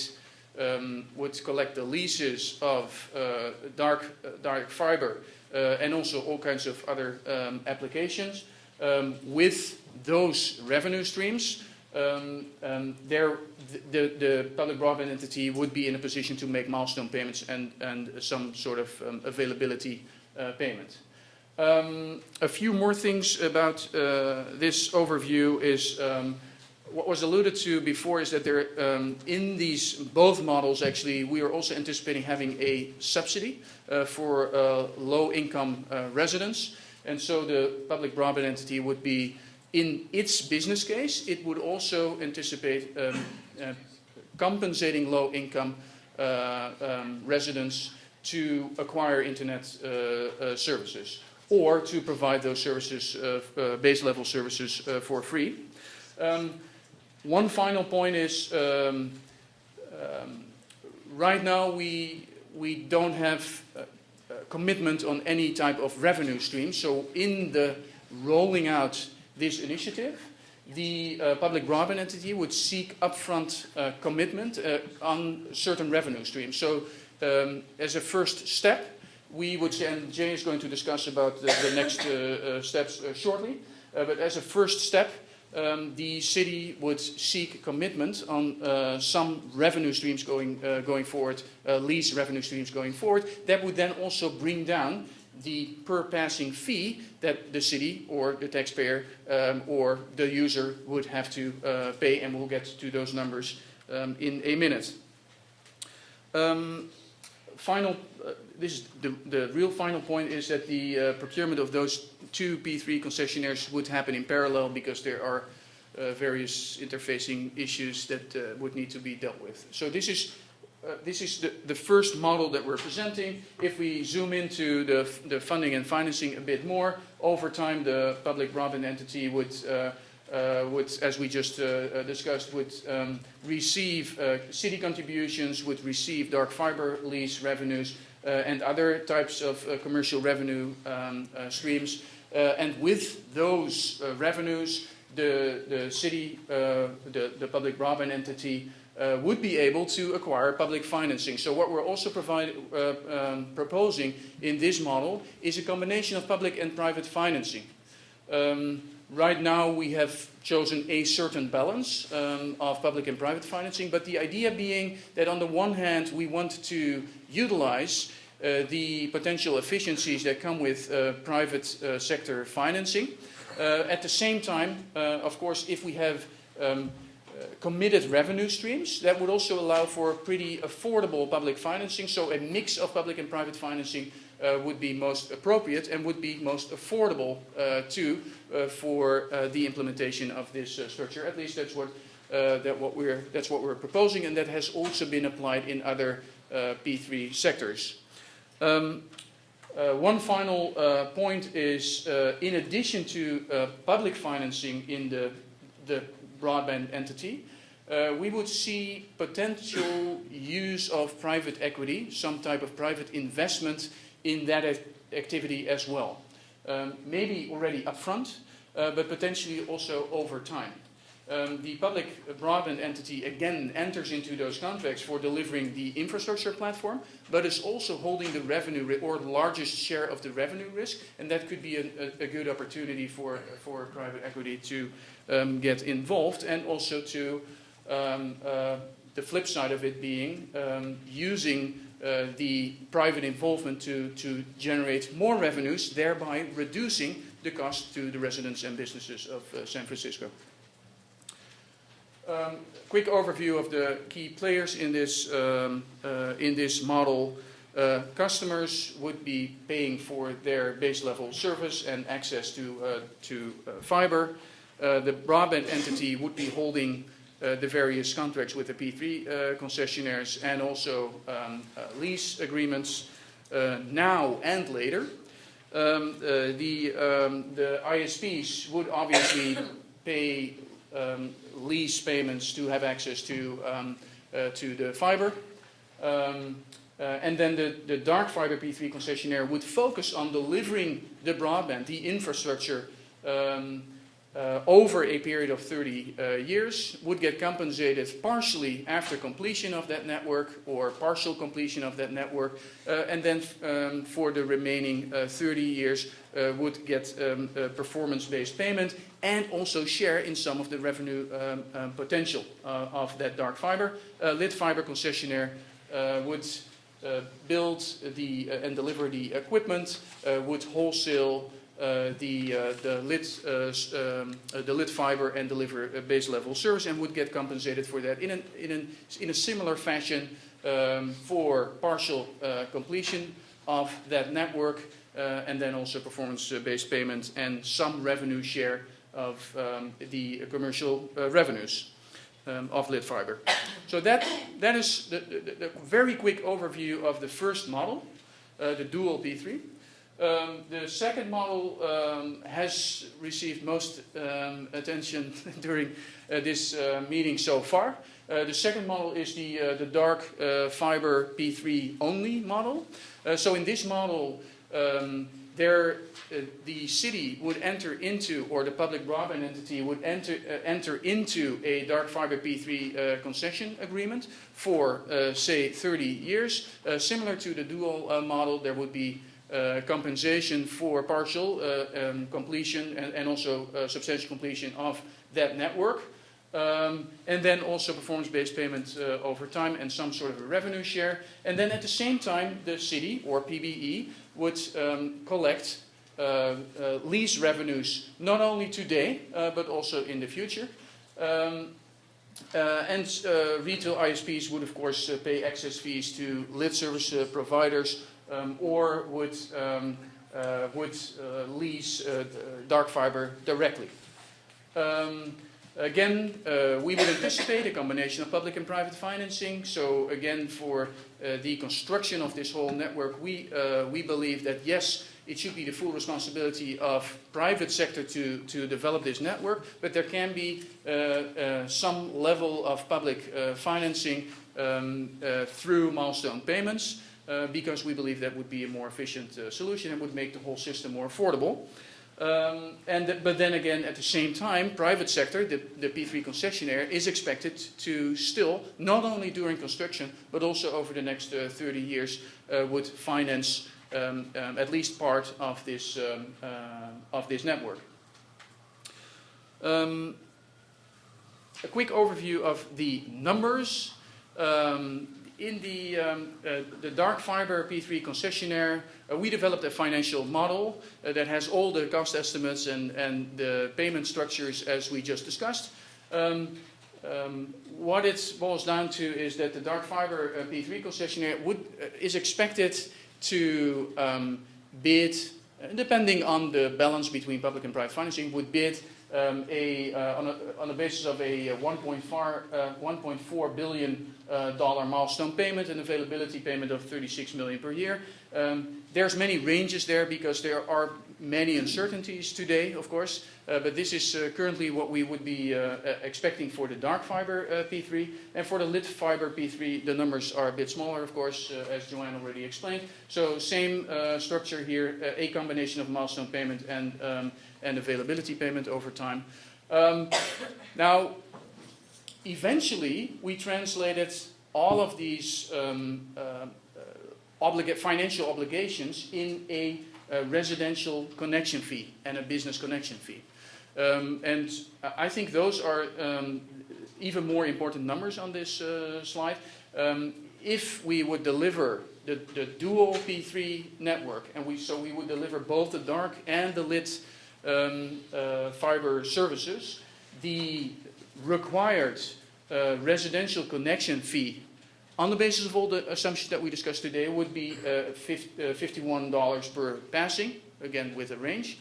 Speaker 6: collect the leases of dark fiber and also all kinds of other applications. With those revenue streams, the public broadband entity would be in a position to make milestone payments and some sort of availability payment. A few more things about this overview is what was alluded to before is that there, in these both models, actually, we are also anticipating having a subsidy for low-income residents, and so the public broadband entity would be, in its business case, it would also anticipate compensating low-income residents to acquire internet services, or to provide those services, base-level services, for free. One final point is, right now we don't have commitment on any type of revenue stream. So in the rolling out this initiative, the public broadband entity would seek upfront commitment on certain revenue streams. So as a first step, we would say, and Jay is going to discuss about the next steps shortly, but as a first step, the city would seek commitment on some revenue streams going forward, lease revenue streams going forward. That would then also bring down the per passing fee that the city or the taxpayer or the user would have to pay, and we'll get to those numbers in a minute. This is the real final point is that the procurement of those two P3 concessionaires would happen in parallel, because there are various interfacing issues that would need to be dealt with. So this is the first model that we're presenting. If we zoom into the funding and financing a bit more, over time the public broadband entity would, as we just discussed, would receive city contributions, would receive dark fiber lease revenues, and other types of commercial revenue streams. And with those revenues, the city, the public broadband entity, would be able to acquire public financing. So what we're also proposing in this model is a combination of public and private financing. Right now we have chosen a certain balance of public and private financing, but the idea being that on the one hand we want to utilize the potential efficiencies that come with private sector financing. At the same time, of course, if we have committed revenue streams. That would also allow for pretty affordable public financing. So a mix of public and private financing would be most appropriate and would be most affordable too for the implementation of this structure. At least that's what we're proposing, and that has also been applied in other P3 sectors. One final point is, in addition to public financing in the broadband entity, we would see potential use of private equity, some type of private investment in that activity as well. Maybe already upfront, but potentially also over time. The public broadband entity again enters into those contracts for delivering the infrastructure platform, but is also holding the revenue or the largest share of the revenue risk, and that could be a good opportunity for private equity to get involved, and also to the flip side of it being using the private involvement to generate more revenues, thereby reducing the cost to the residents and businesses of San Francisco. Quick overview of the key players in this model. Customers would be paying for their base level service and access to fiber. The broadband entity would be holding the various contracts with the P3 concessionaires, and also lease agreements now and later. The ISPs would obviously pay lease payments to have access to the fiber. And then the dark fiber P3 concessionaire would focus on delivering the broadband, the infrastructure, over a period of 30 years, would get compensated partially after completion of that network or partial completion of that network, and then for the remaining 30 years would get performance-based payment and also share in some of the revenue potential of that dark fiber. Lit fiber concessionaire would build and deliver the equipment, would wholesale the lit fiber and deliver a base level service, and would get compensated for that in a similar fashion for partial completion of that network, and then also performance-based payment and some revenue share of the commercial revenues of lit fiber. So that is the very quick overview of the first model, the dual P3. The second model has received most attention during this meeting so far. The second model is the dark fiber P3 only model. So in this model, the city would enter into, or the public broadband entity would enter into a dark fiber P3 concession agreement for, say, 30 years. Similar to the dual model, there would be compensation for partial completion and also substantial completion of that network. And then also performance-based payment over time and some sort of a revenue share. And then at the same time, the city, or PBE, would collect lease revenues, not only today, but also in the future. And retail ISPs would, of course, pay access fees to lit service providers, or would lease dark fiber directly. Again, we would anticipate a combination of public and private financing. So again, for the construction of this whole network, we believe that yes, it should be the full responsibility of private sector to develop this network, but there can be some level of public financing through milestone payments, because we believe that would be a more efficient solution and would make the whole system more affordable. But then again, at the same time, private sector, the P3 concessionaire, is expected to still, not only during construction, but also over the next 30 years, would finance at least part of this network. A quick overview of the numbers. In the dark fiber P3 concessionaire, we developed a financial model that has all the cost estimates and the payment structures as we just discussed. What it boils down to is that the dark fiber P3 concessionaire is expected to bid, depending on the balance between public and private financing, would bid on a basis of a $1.4 billion milestone payment and availability payment of $36 million per year. There's many ranges there because there are many uncertainties today, of course, but this is currently what we would be expecting for the dark fiber P3. And for the lit fiber P3, the numbers are a bit smaller, of course, as Joanne already explained. So same structure here, a combination of milestone payment and availability payment over time. Now, eventually, we translated all of these financial obligations in a residential connection fee and a business connection fee. And I think those are even more important numbers on this slide. If we would deliver the dual P3 network, and we would deliver both the dark and the lit fiber services, the required residential connection fee on the basis of all the assumptions that we discussed today would be $51 per passing, again with a range.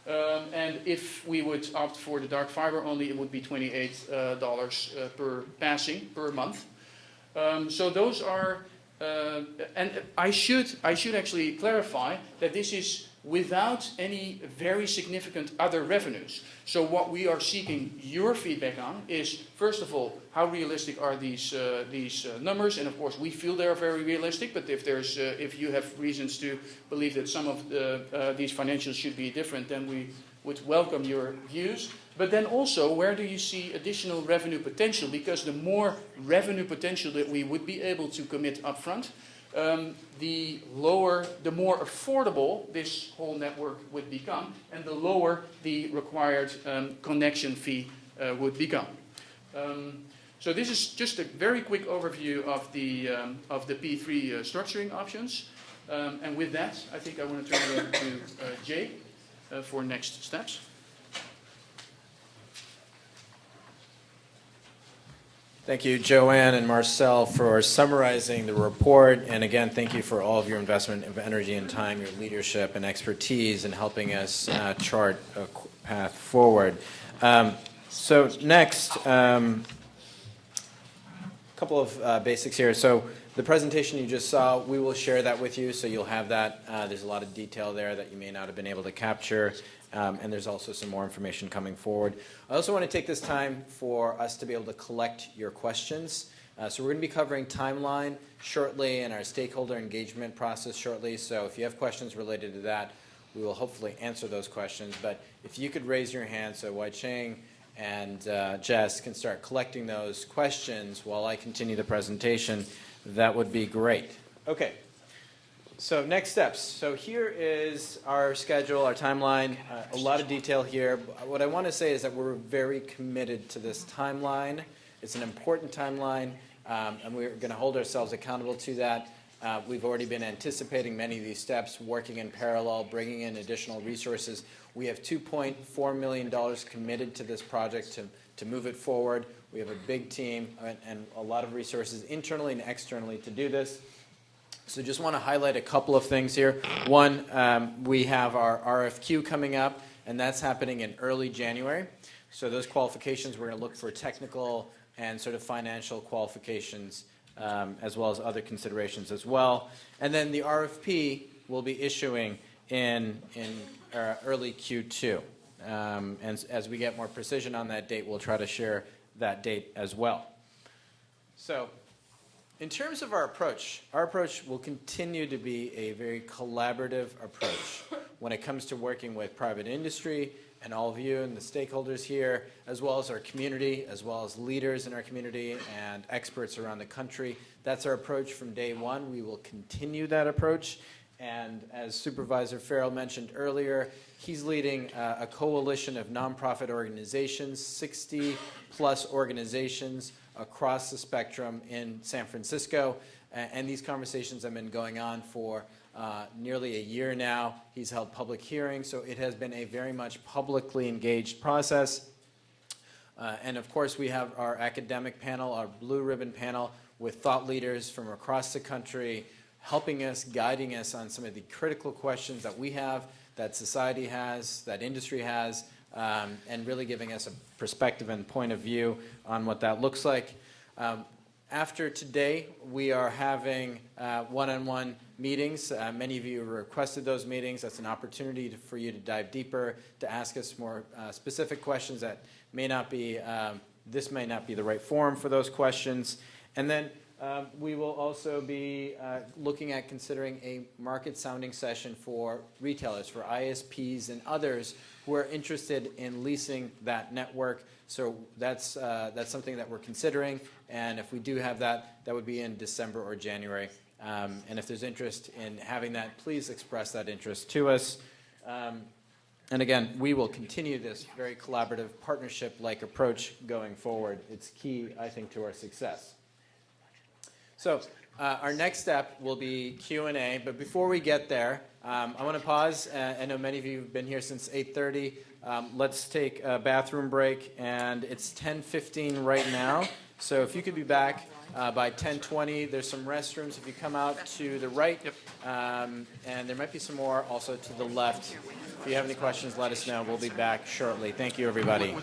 Speaker 6: And if we would opt for the dark fiber only, it would be $28 per passing per month. So those are, and I should actually clarify that this is without any very significant other revenues. So what we are seeking your feedback on is, first of all, how realistic are these numbers? And of course, we feel they are very realistic. But if you have reasons to believe that some of these financials should be different, then we would welcome your views. But then also, where do you see additional revenue potential? Because the more revenue potential that we would be able to commit upfront, the more affordable this whole network would become, and the lower the required connection fee would become. So this is just a very quick overview of the P3 structuring options. And with that, I think I want to turn it over to Jay for next steps.
Speaker 1: Thank you, Joanne and Marcel, for summarizing the report. And again, thank you for all of your investment of energy and time, your leadership and expertise in helping us chart a path forward. So next, a couple of basics here. So the presentation you just saw, we will share that with you, so you'll have that. There's a lot of detail there that you may not have been able to capture. And there's also some more information coming forward. I also want to take this time for us to be able to collect your questions. So we're going to be covering timeline shortly and our stakeholder engagement process shortly. So if you have questions related to that, we will hopefully answer those questions. But if you could raise your hand so Wai Cheng and Jess can start collecting those questions while I continue the presentation, that would be great. Okay. So next steps. So here is our schedule, our timeline, a lot of detail here. What I want to say is that we're very committed to this timeline. It's an important timeline, and we're going to hold ourselves accountable to that. We've already been anticipating many of these steps, working in parallel, bringing in additional resources. We have $2.4 million committed to this project to move it forward. We have a big team and a lot of resources internally and externally to do this. So just want to highlight a couple of things here. One, we have our RFQ coming up, and that's happening in early January. So those qualifications, we're going to look for technical and sort of financial qualifications, as well as other considerations as well. And then the RFP will be issuing in early Q2. And as we get more precision on that date, we'll try to share that date as well. So in terms of our approach will continue to be a very collaborative approach when it comes to working with private industry and all of you and the stakeholders here, as well as our community, as well as leaders in our community and experts around the country. That's our approach from day one. We will continue that approach. And as Supervisor Farrell mentioned earlier, he's leading a coalition of nonprofit organizations, 60-plus organizations across the spectrum in San Francisco. And these conversations have been going on for nearly a year now. He's held public hearings, so it has been a very much publicly engaged process. And of course, we have our academic panel, our blue ribbon panel, with thought leaders from across the country, helping us, guiding us on some of the critical questions that we have, that society has, that industry has, and really giving us a perspective and point of view on what that looks like. After today, we are having one-on-one meetings. Many of you requested those meetings. That's an opportunity for you to dive deeper, to ask us more specific questions that may not be, this may not be the right forum for those questions. And then we will also be looking at considering a market sounding session for retailers, for ISPs and others who are interested in leasing that network. So that's something that we're considering, and if we do have that, that would be in December or January. And if there's interest in having that, please express that interest to us. And again, we will continue this very collaborative partnership-like approach going forward. It's key, I think, to our success. So our next step will be Q&A, but before we get there, I want to pause. I know many of you have been here since 8:30. Let's take a bathroom break, and it's 10:15 right now. So if you could be back by 10:20, there's some restrooms if you come out to the right, and there might be some more also to the left. If you have any questions, let us know. We'll be back shortly. Thank you, everybody.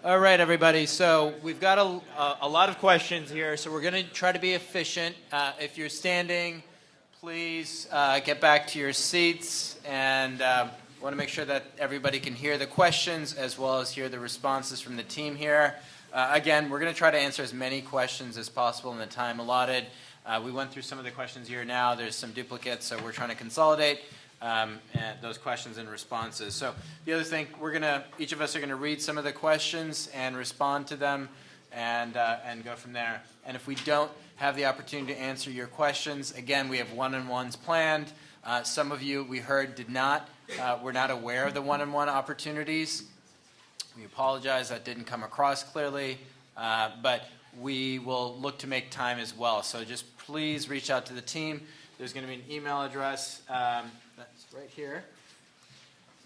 Speaker 1: All right, everybody. So we've got a lot of questions here, so we're going to try to be efficient. If you're standing, please get back to your seats, and want to make sure that everybody can hear the questions as well as hear the responses from the team here. Again, we're going to try to answer as many questions as possible in the time allotted. We went through some of the questions here now. There's some duplicates, so we're trying to consolidate and those questions and responses. So the other thing, each of us are going to read some of the questions and respond to them and go from there. And if we don't have the opportunity to answer your questions, again, we have one-on-ones planned. Some of you, we heard, were not aware of the one-on-one opportunities. We apologize, that didn't come across clearly, but we will look to make time as well. So just please reach out to the team. There's going to be an email address that's right here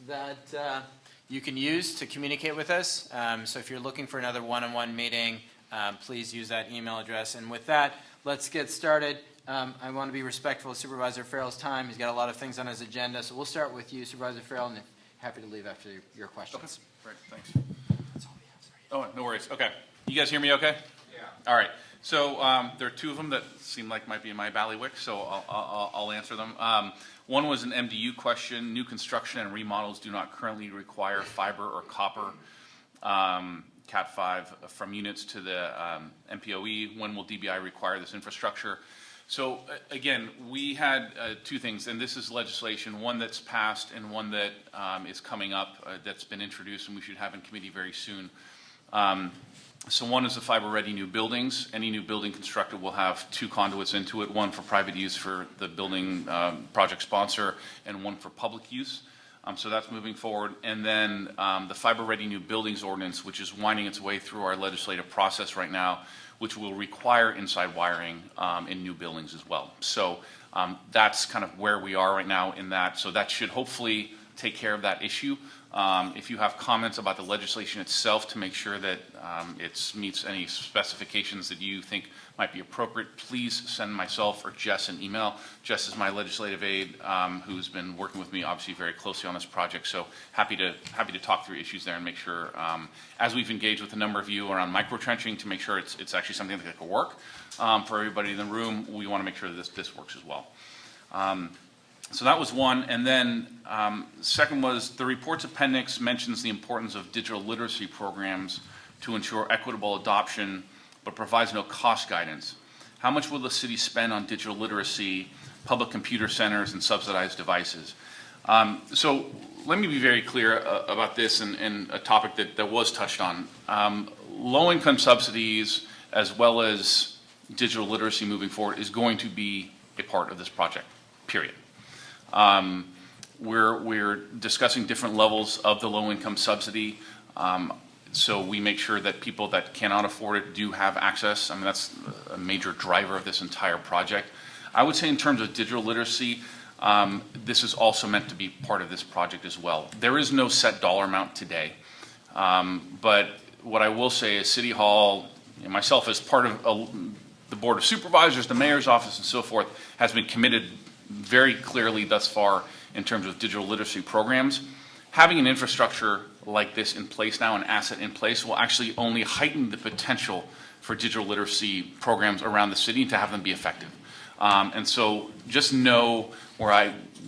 Speaker 1: that you can use to communicate with us. So if you're looking for another one-on-one meeting, please use that email address. And with that, let's get started. I want to be respectful of Supervisor Farrell's time. He's got a lot of things on his agenda. So we'll start with you, Supervisor Farrell, and happy to leave after your questions.
Speaker 3: Okay, great, thanks. Oh, no worries. Okay. You guys hear me okay? Yeah. All right. So there are two of them that seem like might be in my bailiwick, so I'll answer them. One was an MDU question. New construction and remodels do not currently require fiber or copper Cat 5 from units to the MPOE. When will DBI require this infrastructure? So again, we had two things, and this is legislation, one that's passed and one that is coming up that's been introduced and we should have in committee very soon. So one is the fiber-ready new buildings. Any new building constructed will have two conduits into it, one for private use for the building project sponsor and one for public use. So that's moving forward. And then the fiber-ready new buildings ordinance, which is winding its way through our legislative process right now, which will require inside wiring in new buildings as well. So that's kind of where we are right now in that. So that should hopefully take care of that issue. If you have comments about the legislation itself to make sure that it meets any specifications that you think might be appropriate, please send myself or Jess an email. Jess is my legislative aide who's been working with me obviously very closely on this project. So happy to talk through issues there and make sure, as we've engaged with a number of you around micro-trenching to make sure it's actually something that could work for everybody in the room, we want to make sure that this works as well. So that was one, and then second was the report's appendix mentions the importance of digital literacy programs to ensure equitable adoption, but provides no cost guidance. How much will the city spend on digital literacy, public computer centers, and subsidized devices? So let me be very clear about this and a topic that was touched on. Low-income subsidies as well as digital literacy moving forward is going to be a part of this project, period. We're discussing different levels of the low-income subsidy, so we make sure that people that cannot afford it do have access. I mean, that's a major driver of this entire project. I would say in terms of digital literacy, this is also meant to be part of this project as well. There is no set dollar amount today. But what I will say is City Hall, and myself as part of the Board of Supervisors, the Mayor's Office and so forth, has been committed very clearly thus far in terms of digital literacy programs. Having an infrastructure like this in place now, an asset in place, will actually only heighten the potential for digital literacy programs around the city to have them be effective. And so just know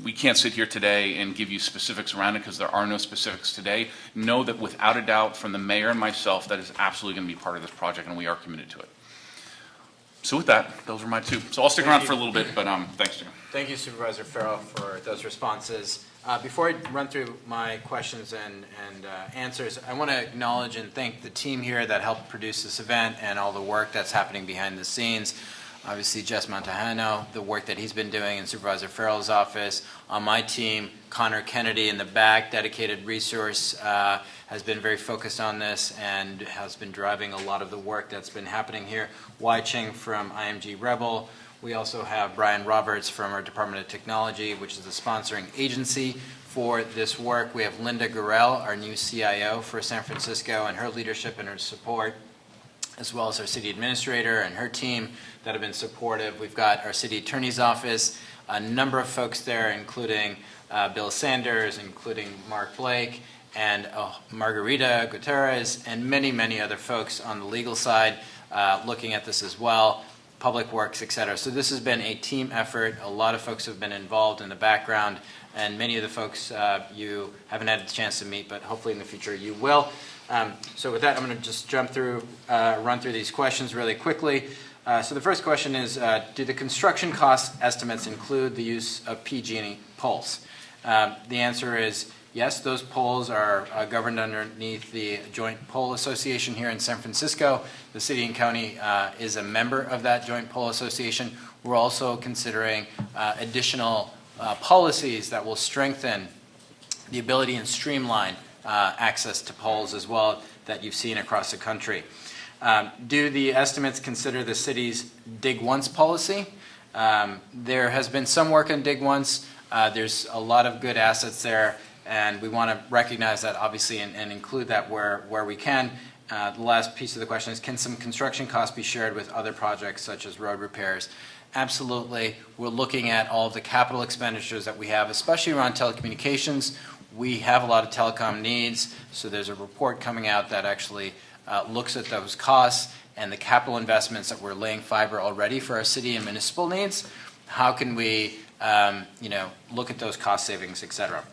Speaker 3: we can't sit here today and give you specifics around it because there are no specifics today. Know that without a doubt from the mayor and myself, that is absolutely going to be part of this project and we are committed to it. So with that, those are my two. So I'll stick around for a little bit, but thanks, Jim.
Speaker 1: Thank you, Supervisor Farrell, for those responses. Before I run through my questions and answers, I want to acknowledge and thank the team here that helped produce this event and all the work that's happening behind the scenes. Obviously, Jess Montahano, the work that he's been doing in Supervisor Farrell's office. On my team, Connor Kennedy in the back, dedicated resource, has been very focused on this and has been driving a lot of the work that's been happening here. Wai Ching from IMG Rebel. We also have Brian Roberts from our Department of Technology, which is the sponsoring agency for this work. We have Linda Gurrell, our new CIO for San Francisco, and her leadership and her support, as well as our city administrator and her team that have been supportive. We've got our city attorney's office, a number of folks there, including Bill Sanders, including Mark Blake, and Margarita Gutierrez, and many, many other folks on the legal side looking at this as well, Public Works, et cetera. So this has been a team effort. A lot of folks have been involved in the background, and many of the folks you haven't had a chance to meet, but hopefully in the future you will. So with that, I'm going to just run through these questions really quickly. So the first question is, do the construction cost estimates include the use of PG&E poles? The answer is yes, those poles are governed underneath the Joint Pole Association here in San Francisco. The city and county is a member of that Joint Pole Association. We're also considering additional policies that will strengthen the ability and streamline access to poles as well that you've seen across the country. Do the estimates consider the city's Dig Once policy? There has been some work on Dig Once. There's a lot of good assets there, and we want to recognize that obviously and include that where we can. The last piece of the question is, can some construction costs be shared with other projects such as road repairs? Absolutely. We're looking at all of the capital expenditures that we have, especially around telecommunications. We have a lot of telecom needs, so there's a report coming out that actually looks at those costs and the capital investments that we're laying fiber already for our city and municipal needs. How can we look at those cost savings, et cetera?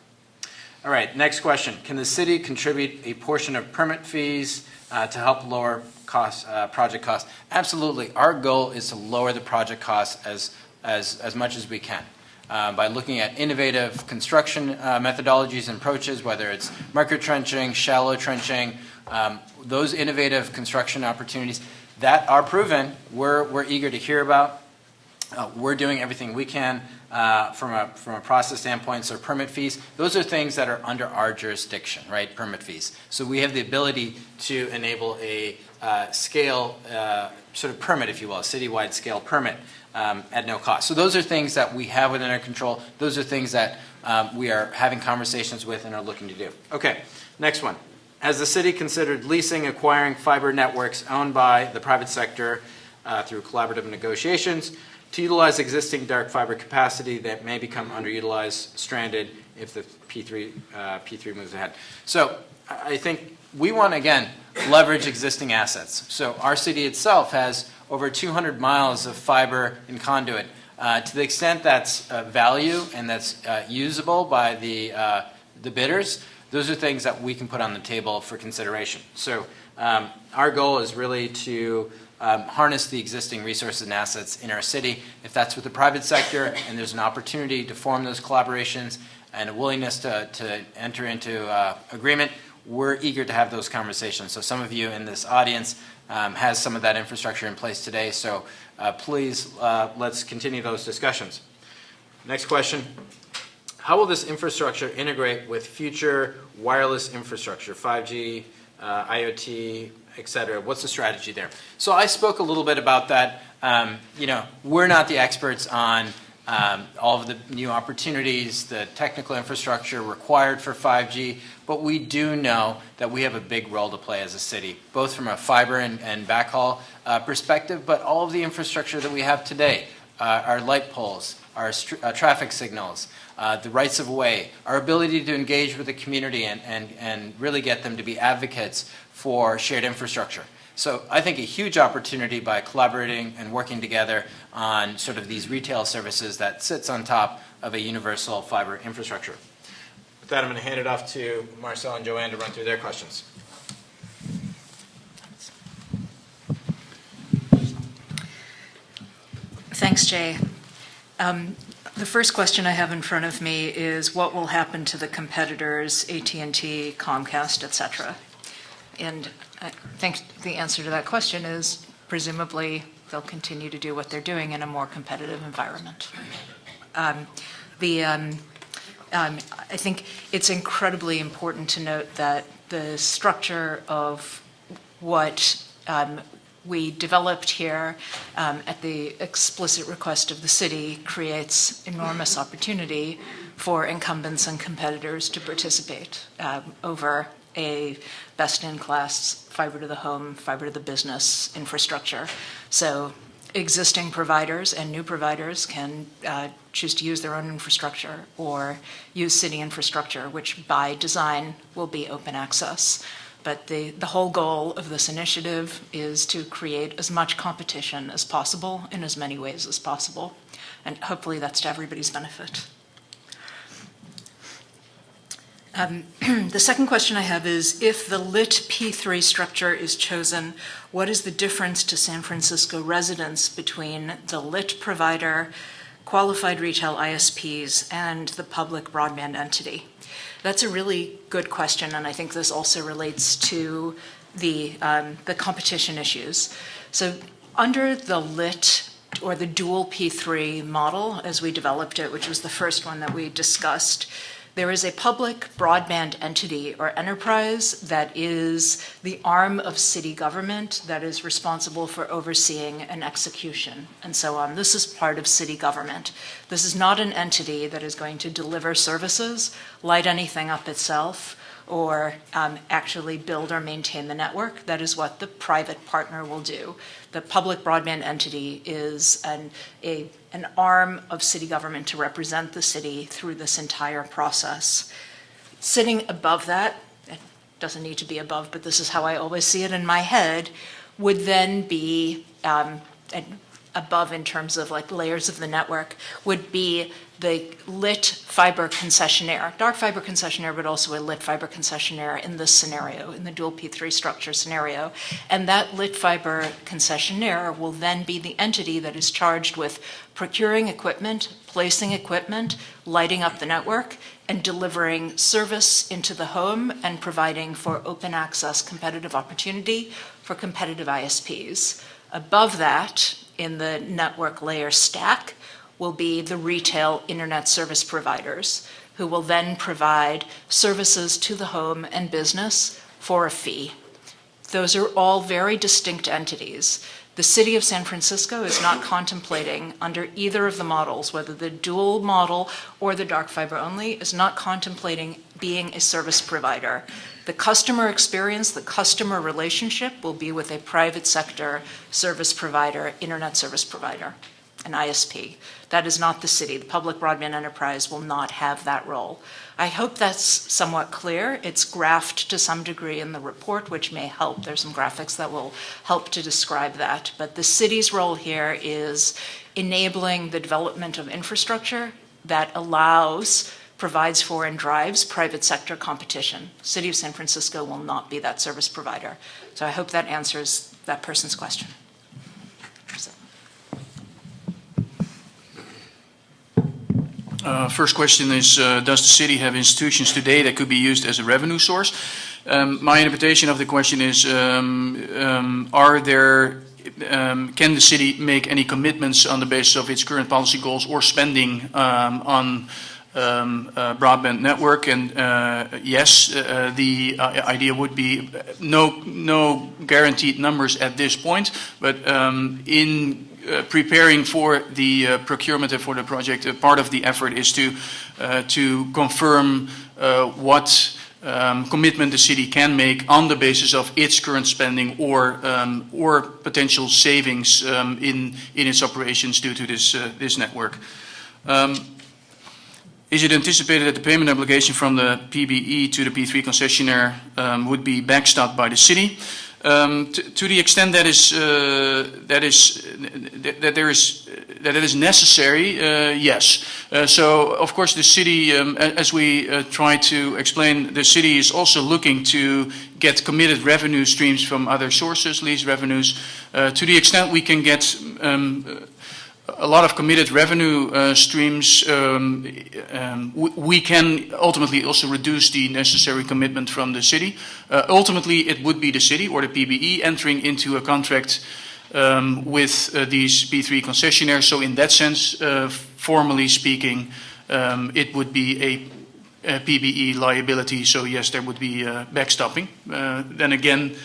Speaker 1: All right, next question. Can the city contribute a portion of permit fees to help lower project costs? Absolutely. Our goal is to lower the project costs as much as we can. By looking at innovative construction methodologies and approaches, whether it's micro-trenching, shallow trenching, those innovative construction opportunities that are proven, we're eager to hear about. We're doing everything we can from a process standpoint. So permit fees, those are things that are under our jurisdiction, right? Permit fees. So we have the ability to enable a scale sort of permit, if you will, a citywide scale permit at no cost. So those are things that we have within our control. Those are things that we are having conversations with and are looking to do. Okay, next one. Has the city considered leasing, acquiring fiber networks owned by the private sector through collaborative negotiations to utilize existing dark fiber capacity that may become underutilized, stranded if the P3 moves ahead? So I think we want to, again, leverage existing assets. So our city itself has over 200 miles of fiber and conduit. To the extent that's value and that's usable by the bidders, those are things that we can put on the table for consideration. So our goal is really to harness the existing resources and assets in our city. If that's with the private sector and there's an opportunity to form those collaborations and a willingness to enter into agreement, we're eager to have those conversations. So some of you in this audience has some of that infrastructure in place today. So please, let's continue those discussions. Next question. How will this infrastructure integrate with future wireless infrastructure, 5G, IoT, et cetera? What's the strategy there? So I spoke a little bit about that. We're not the experts on all of the new opportunities, the technical infrastructure required for 5G, but we do know that we have a big role to play as a city, both from a fiber and backhaul perspective, but all of the infrastructure that we have today, our light poles, our traffic signals, the rights of way, our ability to engage with the community and really get them to be advocates for shared infrastructure. So I think a huge opportunity by collaborating and working together on sort of these retail services that sits on top of a universal fiber infrastructure. With that, I'm going to hand it off to Marcel and Joanne to run through their questions.
Speaker 7: Thanks, Jay. The first question I have in front of me is what will happen to the competitors, AT&T, Comcast, et cetera? And I think the answer to that question is presumably they'll continue to do what they're doing in a more competitive environment. I think it's incredibly important to note that the structure of what we developed here at the explicit request of the city creates enormous opportunity for incumbents and competitors to participate over a best-in-class fiber to the home, fiber to the business infrastructure. So existing providers and new providers can choose to use their own infrastructure or use city infrastructure, which by design will be open access. But the whole goal of this initiative is to create as much competition as possible in as many ways as possible. And hopefully that's to everybody's benefit. The second question I have is, if the lit P3 structure is chosen, what is the difference to San Francisco residents between the lit provider, qualified retail ISPs, and the public broadband entity? That's a really good question, and I think this also relates to the competition issues. So under the lit or the dual P3 model, as we developed it, which was the first one that we discussed, there is a public broadband entity or enterprise that is the arm of city government that is responsible for overseeing an execution and so on. This is part of city government. This is not an entity that is going to deliver services, light anything up itself, or actually build or maintain the network. That is what the private partner will do. The public broadband entity is an arm of city government to represent the city through this entire process. Sitting above that, it doesn't need to be above, but this is how I always see it in my head, would then be above in terms of like layers of the network, would be the lit fiber concessionaire, dark fiber concessionaire, but also a lit fiber concessionaire in this scenario, in the dual P3 structure scenario. And that lit fiber concessionaire will then be the entity that is charged with procuring equipment, placing equipment, lighting up the network, and delivering service into the home and providing for open access competitive opportunity for competitive ISPs. Above that, in the network layer stack, will be the retail internet service providers, who will then provide services to the home and business for a fee. Those are all very distinct entities. The city of San Francisco is not contemplating under either of the models, whether the dual model or the dark fiber only, is not contemplating being a service provider. The customer experience, the customer relationship will be with a private sector service provider, internet service provider, an ISP. That is not the city. The public broadband enterprise will not have that role. I hope that's somewhat clear. It's graphed to some degree in the report, which may help. There's some graphics that will help to describe that. But the city's role here is enabling the development of infrastructure that allows, provides for, and drives private sector competition. City of San Francisco will not be that service provider. So I hope that answers that person's question.
Speaker 6: First question is, does the city have institutions today that could be used as a revenue source? My interpretation of the question is, can the city make any commitments on the basis of its current policy goals or spending on broadband network? And yes, the idea would be no guaranteed numbers at this point, but in preparing for the procurement and for the project, part of the effort is to confirm what commitment the city can make on the basis of its current spending or potential savings in its operations due to this network. Is it anticipated that the payment obligation from the PBE to the P3 concessionaire would be backstopped by the city? To the extent that it is necessary, yes. So of course the city, as we try to explain, the city is also looking to get committed revenue streams from other sources, lease revenues. To the extent we can get a lot of committed revenue streams, we can ultimately also reduce the necessary commitment from the city. Ultimately, it would be the city or the PBE entering into a contract with these P3 concessionaires. So in that sense, formally speaking, it would be a PBE liability. So yes, there would be backstopping. Then again,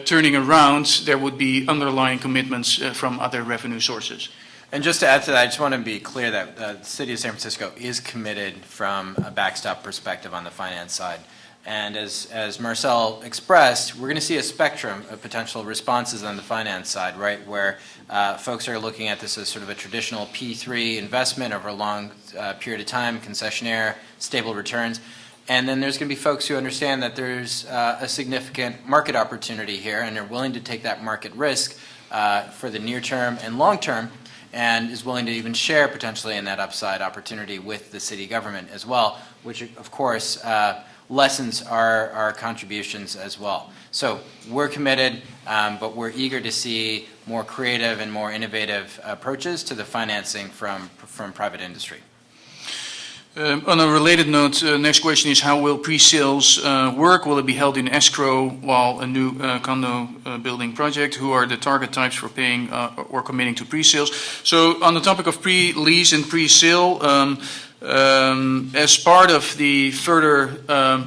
Speaker 6: turning around, there would be underlying commitments from other revenue sources.
Speaker 1: And just to add to that, I just want to be clear that the City of San Francisco is committed from a backstop perspective on the finance side. And as Marcel expressed, we're going to see a spectrum of potential responses on the finance side, right, where folks are looking at this as sort of a traditional P3 investment over a long period of time, concessionaire, stable returns. And then there's going to be folks who understand that there's a significant market opportunity here and are willing to take that market risk for the near term and long term, and is willing to even share potentially in that upside opportunity with the city government as well, which of course lessens our contributions as well. So we're committed, but we're eager to see more creative and more innovative approaches to the financing from private industry.
Speaker 6: On a related note, next question is, how will pre-sales work? Will it be held in escrow while a new condo building project? Who are the target types for paying or committing to pre-sales? So on the topic of pre-lease and pre-sale, as part of the further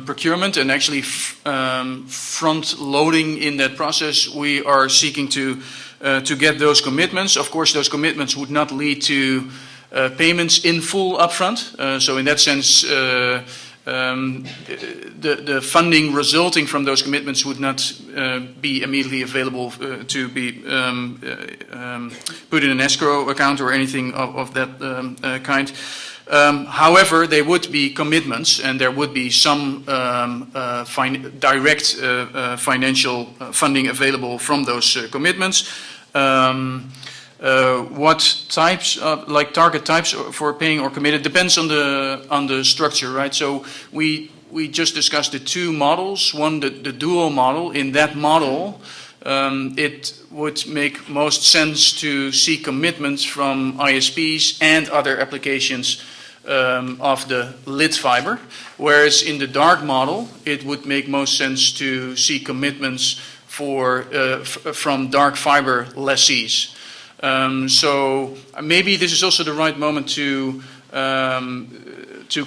Speaker 6: procurement and actually front-loading in that process, we are seeking to get those commitments. Of course, those commitments would not lead to payments in full upfront. So in that sense, the funding resulting from those commitments would not be immediately available to be put in an escrow account or anything of that kind. However, there would be commitments and there would be some direct financial funding available from those commitments. What types of, like target types for paying or committed, depends on the structure, right? So we just discussed the two models. One, the dual model. In that model, it would make most sense to see commitments from ISPs and other applications of the lit fiber, whereas in the dark model, it would make most sense to see commitments from dark fiber lessees. So maybe this is also the right moment to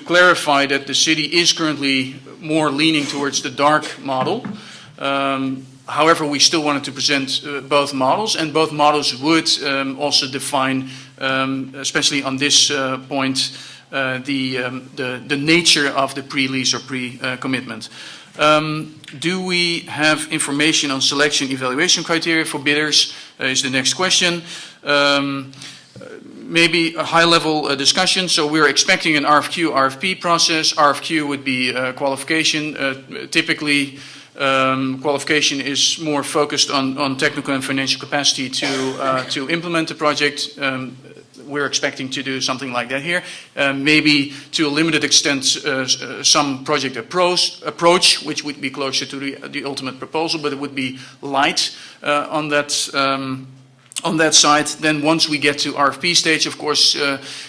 Speaker 6: clarify that the city is currently more leaning towards the dark model. However, we still wanted to present both models, and both models would also define, especially on this point, the nature of the pre-lease or pre-commitment. Do we have information on selection evaluation criteria for bidders? Is the next question. Maybe a high-level discussion. So we're expecting an RFQ, RFP process. RFQ would be qualification. Typically, qualification is more focused on technical and financial capacity to implement the project. We're expecting to do something like that here. Maybe to a limited extent some project approach, which would be closer to the ultimate proposal, but it would be light on that side. Then once we get to RFP stage, of course,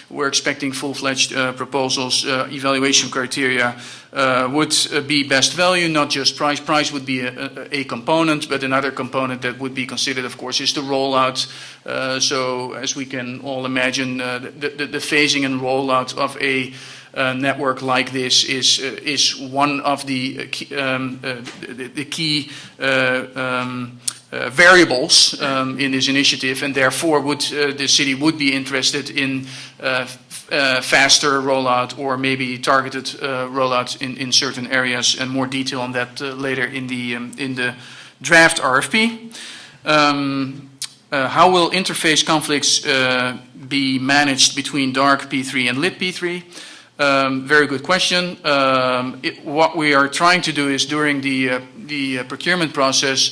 Speaker 6: we're expecting full-fledged proposals. Evaluation criteria would be best value, not just price. Price would be a component, but another component that would be considered, of course, is the rollout. So as we can all imagine, the phasing and rollout of a network like this is one of the key variables in this initiative, and therefore the city would be interested in faster rollout or maybe targeted rollout in certain areas, and more detail on that later in the draft RFP. How will interface conflicts be managed between dark P3 and lit P3? Very good question. What we are trying to do is during the procurement process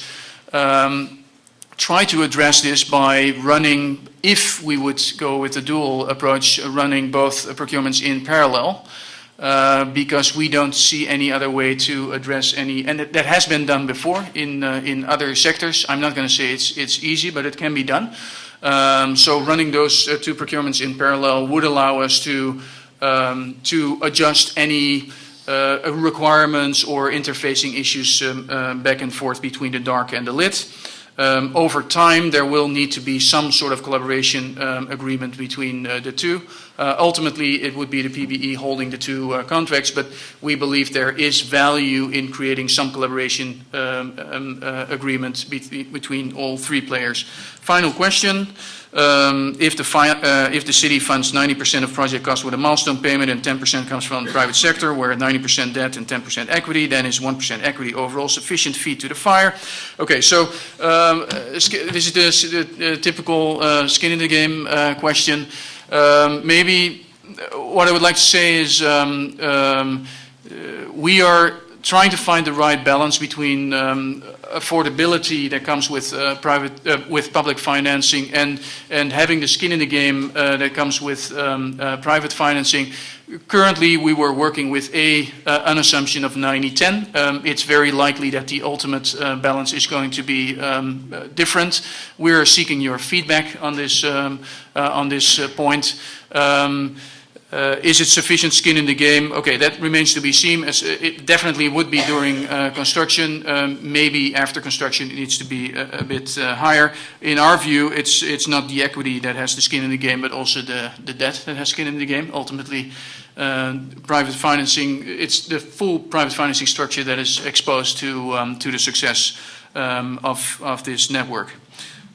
Speaker 6: try to address this by running, if we would go with the dual approach, running both procurements in parallel, because we don't see any other way to address any, and that has been done before in other sectors. I'm not going to say it's easy, but it can be done. So running those two procurements in parallel would allow us to adjust any requirements or interfacing issues back and forth between the dark and the lit. Over time, there will need to be some sort of collaboration agreement between the two. Ultimately, it would be the PBE holding the two contracts, but we believe there is value in creating some collaboration agreement between all three players. Final question. If the city funds 90% of project costs with a milestone payment and 10% comes from the private sector, where 90% debt and 10% equity, then is 1% equity overall sufficient feed to the fire? Okay, so this is the typical skin in the game question. Maybe what I would like to say is we are trying to find the right balance between affordability that comes with with public financing and having the skin in the game that comes with private financing. Currently, we were working with an assumption of 90-10. It's very likely that the ultimate balance is going to be different. We're seeking your feedback on this point. Is it sufficient skin in the game? Okay, that remains to be seen. It definitely would be during construction. Maybe after construction it needs to be a bit higher. In our view, it's not the equity that has the skin in the game, but also the debt that has skin in the game. Ultimately, private financing, it's the full private financing structure that is exposed to the success of this network.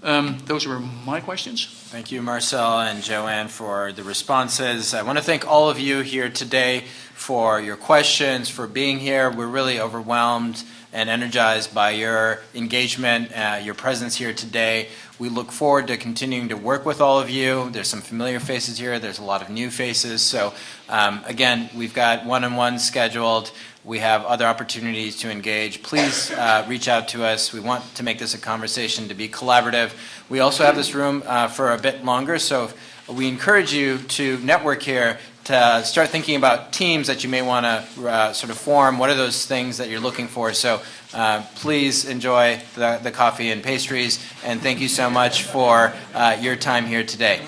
Speaker 6: Those were my questions.
Speaker 1: Thank you, Marcel and Joanne, for the responses. I want to thank all of you here today for your questions, for being here. We're really overwhelmed and energized by your engagement, your presence here today. We look forward to continuing to work with all of you. There's some familiar faces here. There's a lot of new faces. So again, we've got one-on-ones scheduled. We have other opportunities to engage. Please reach out to us. We want to make this a conversation, to be collaborative. We also have this room for a bit longer, so we encourage you to network here, to start thinking about teams that you may want to sort of form. What are those things that you're looking for? So please enjoy the coffee and pastries, and thank you so much for your time here today.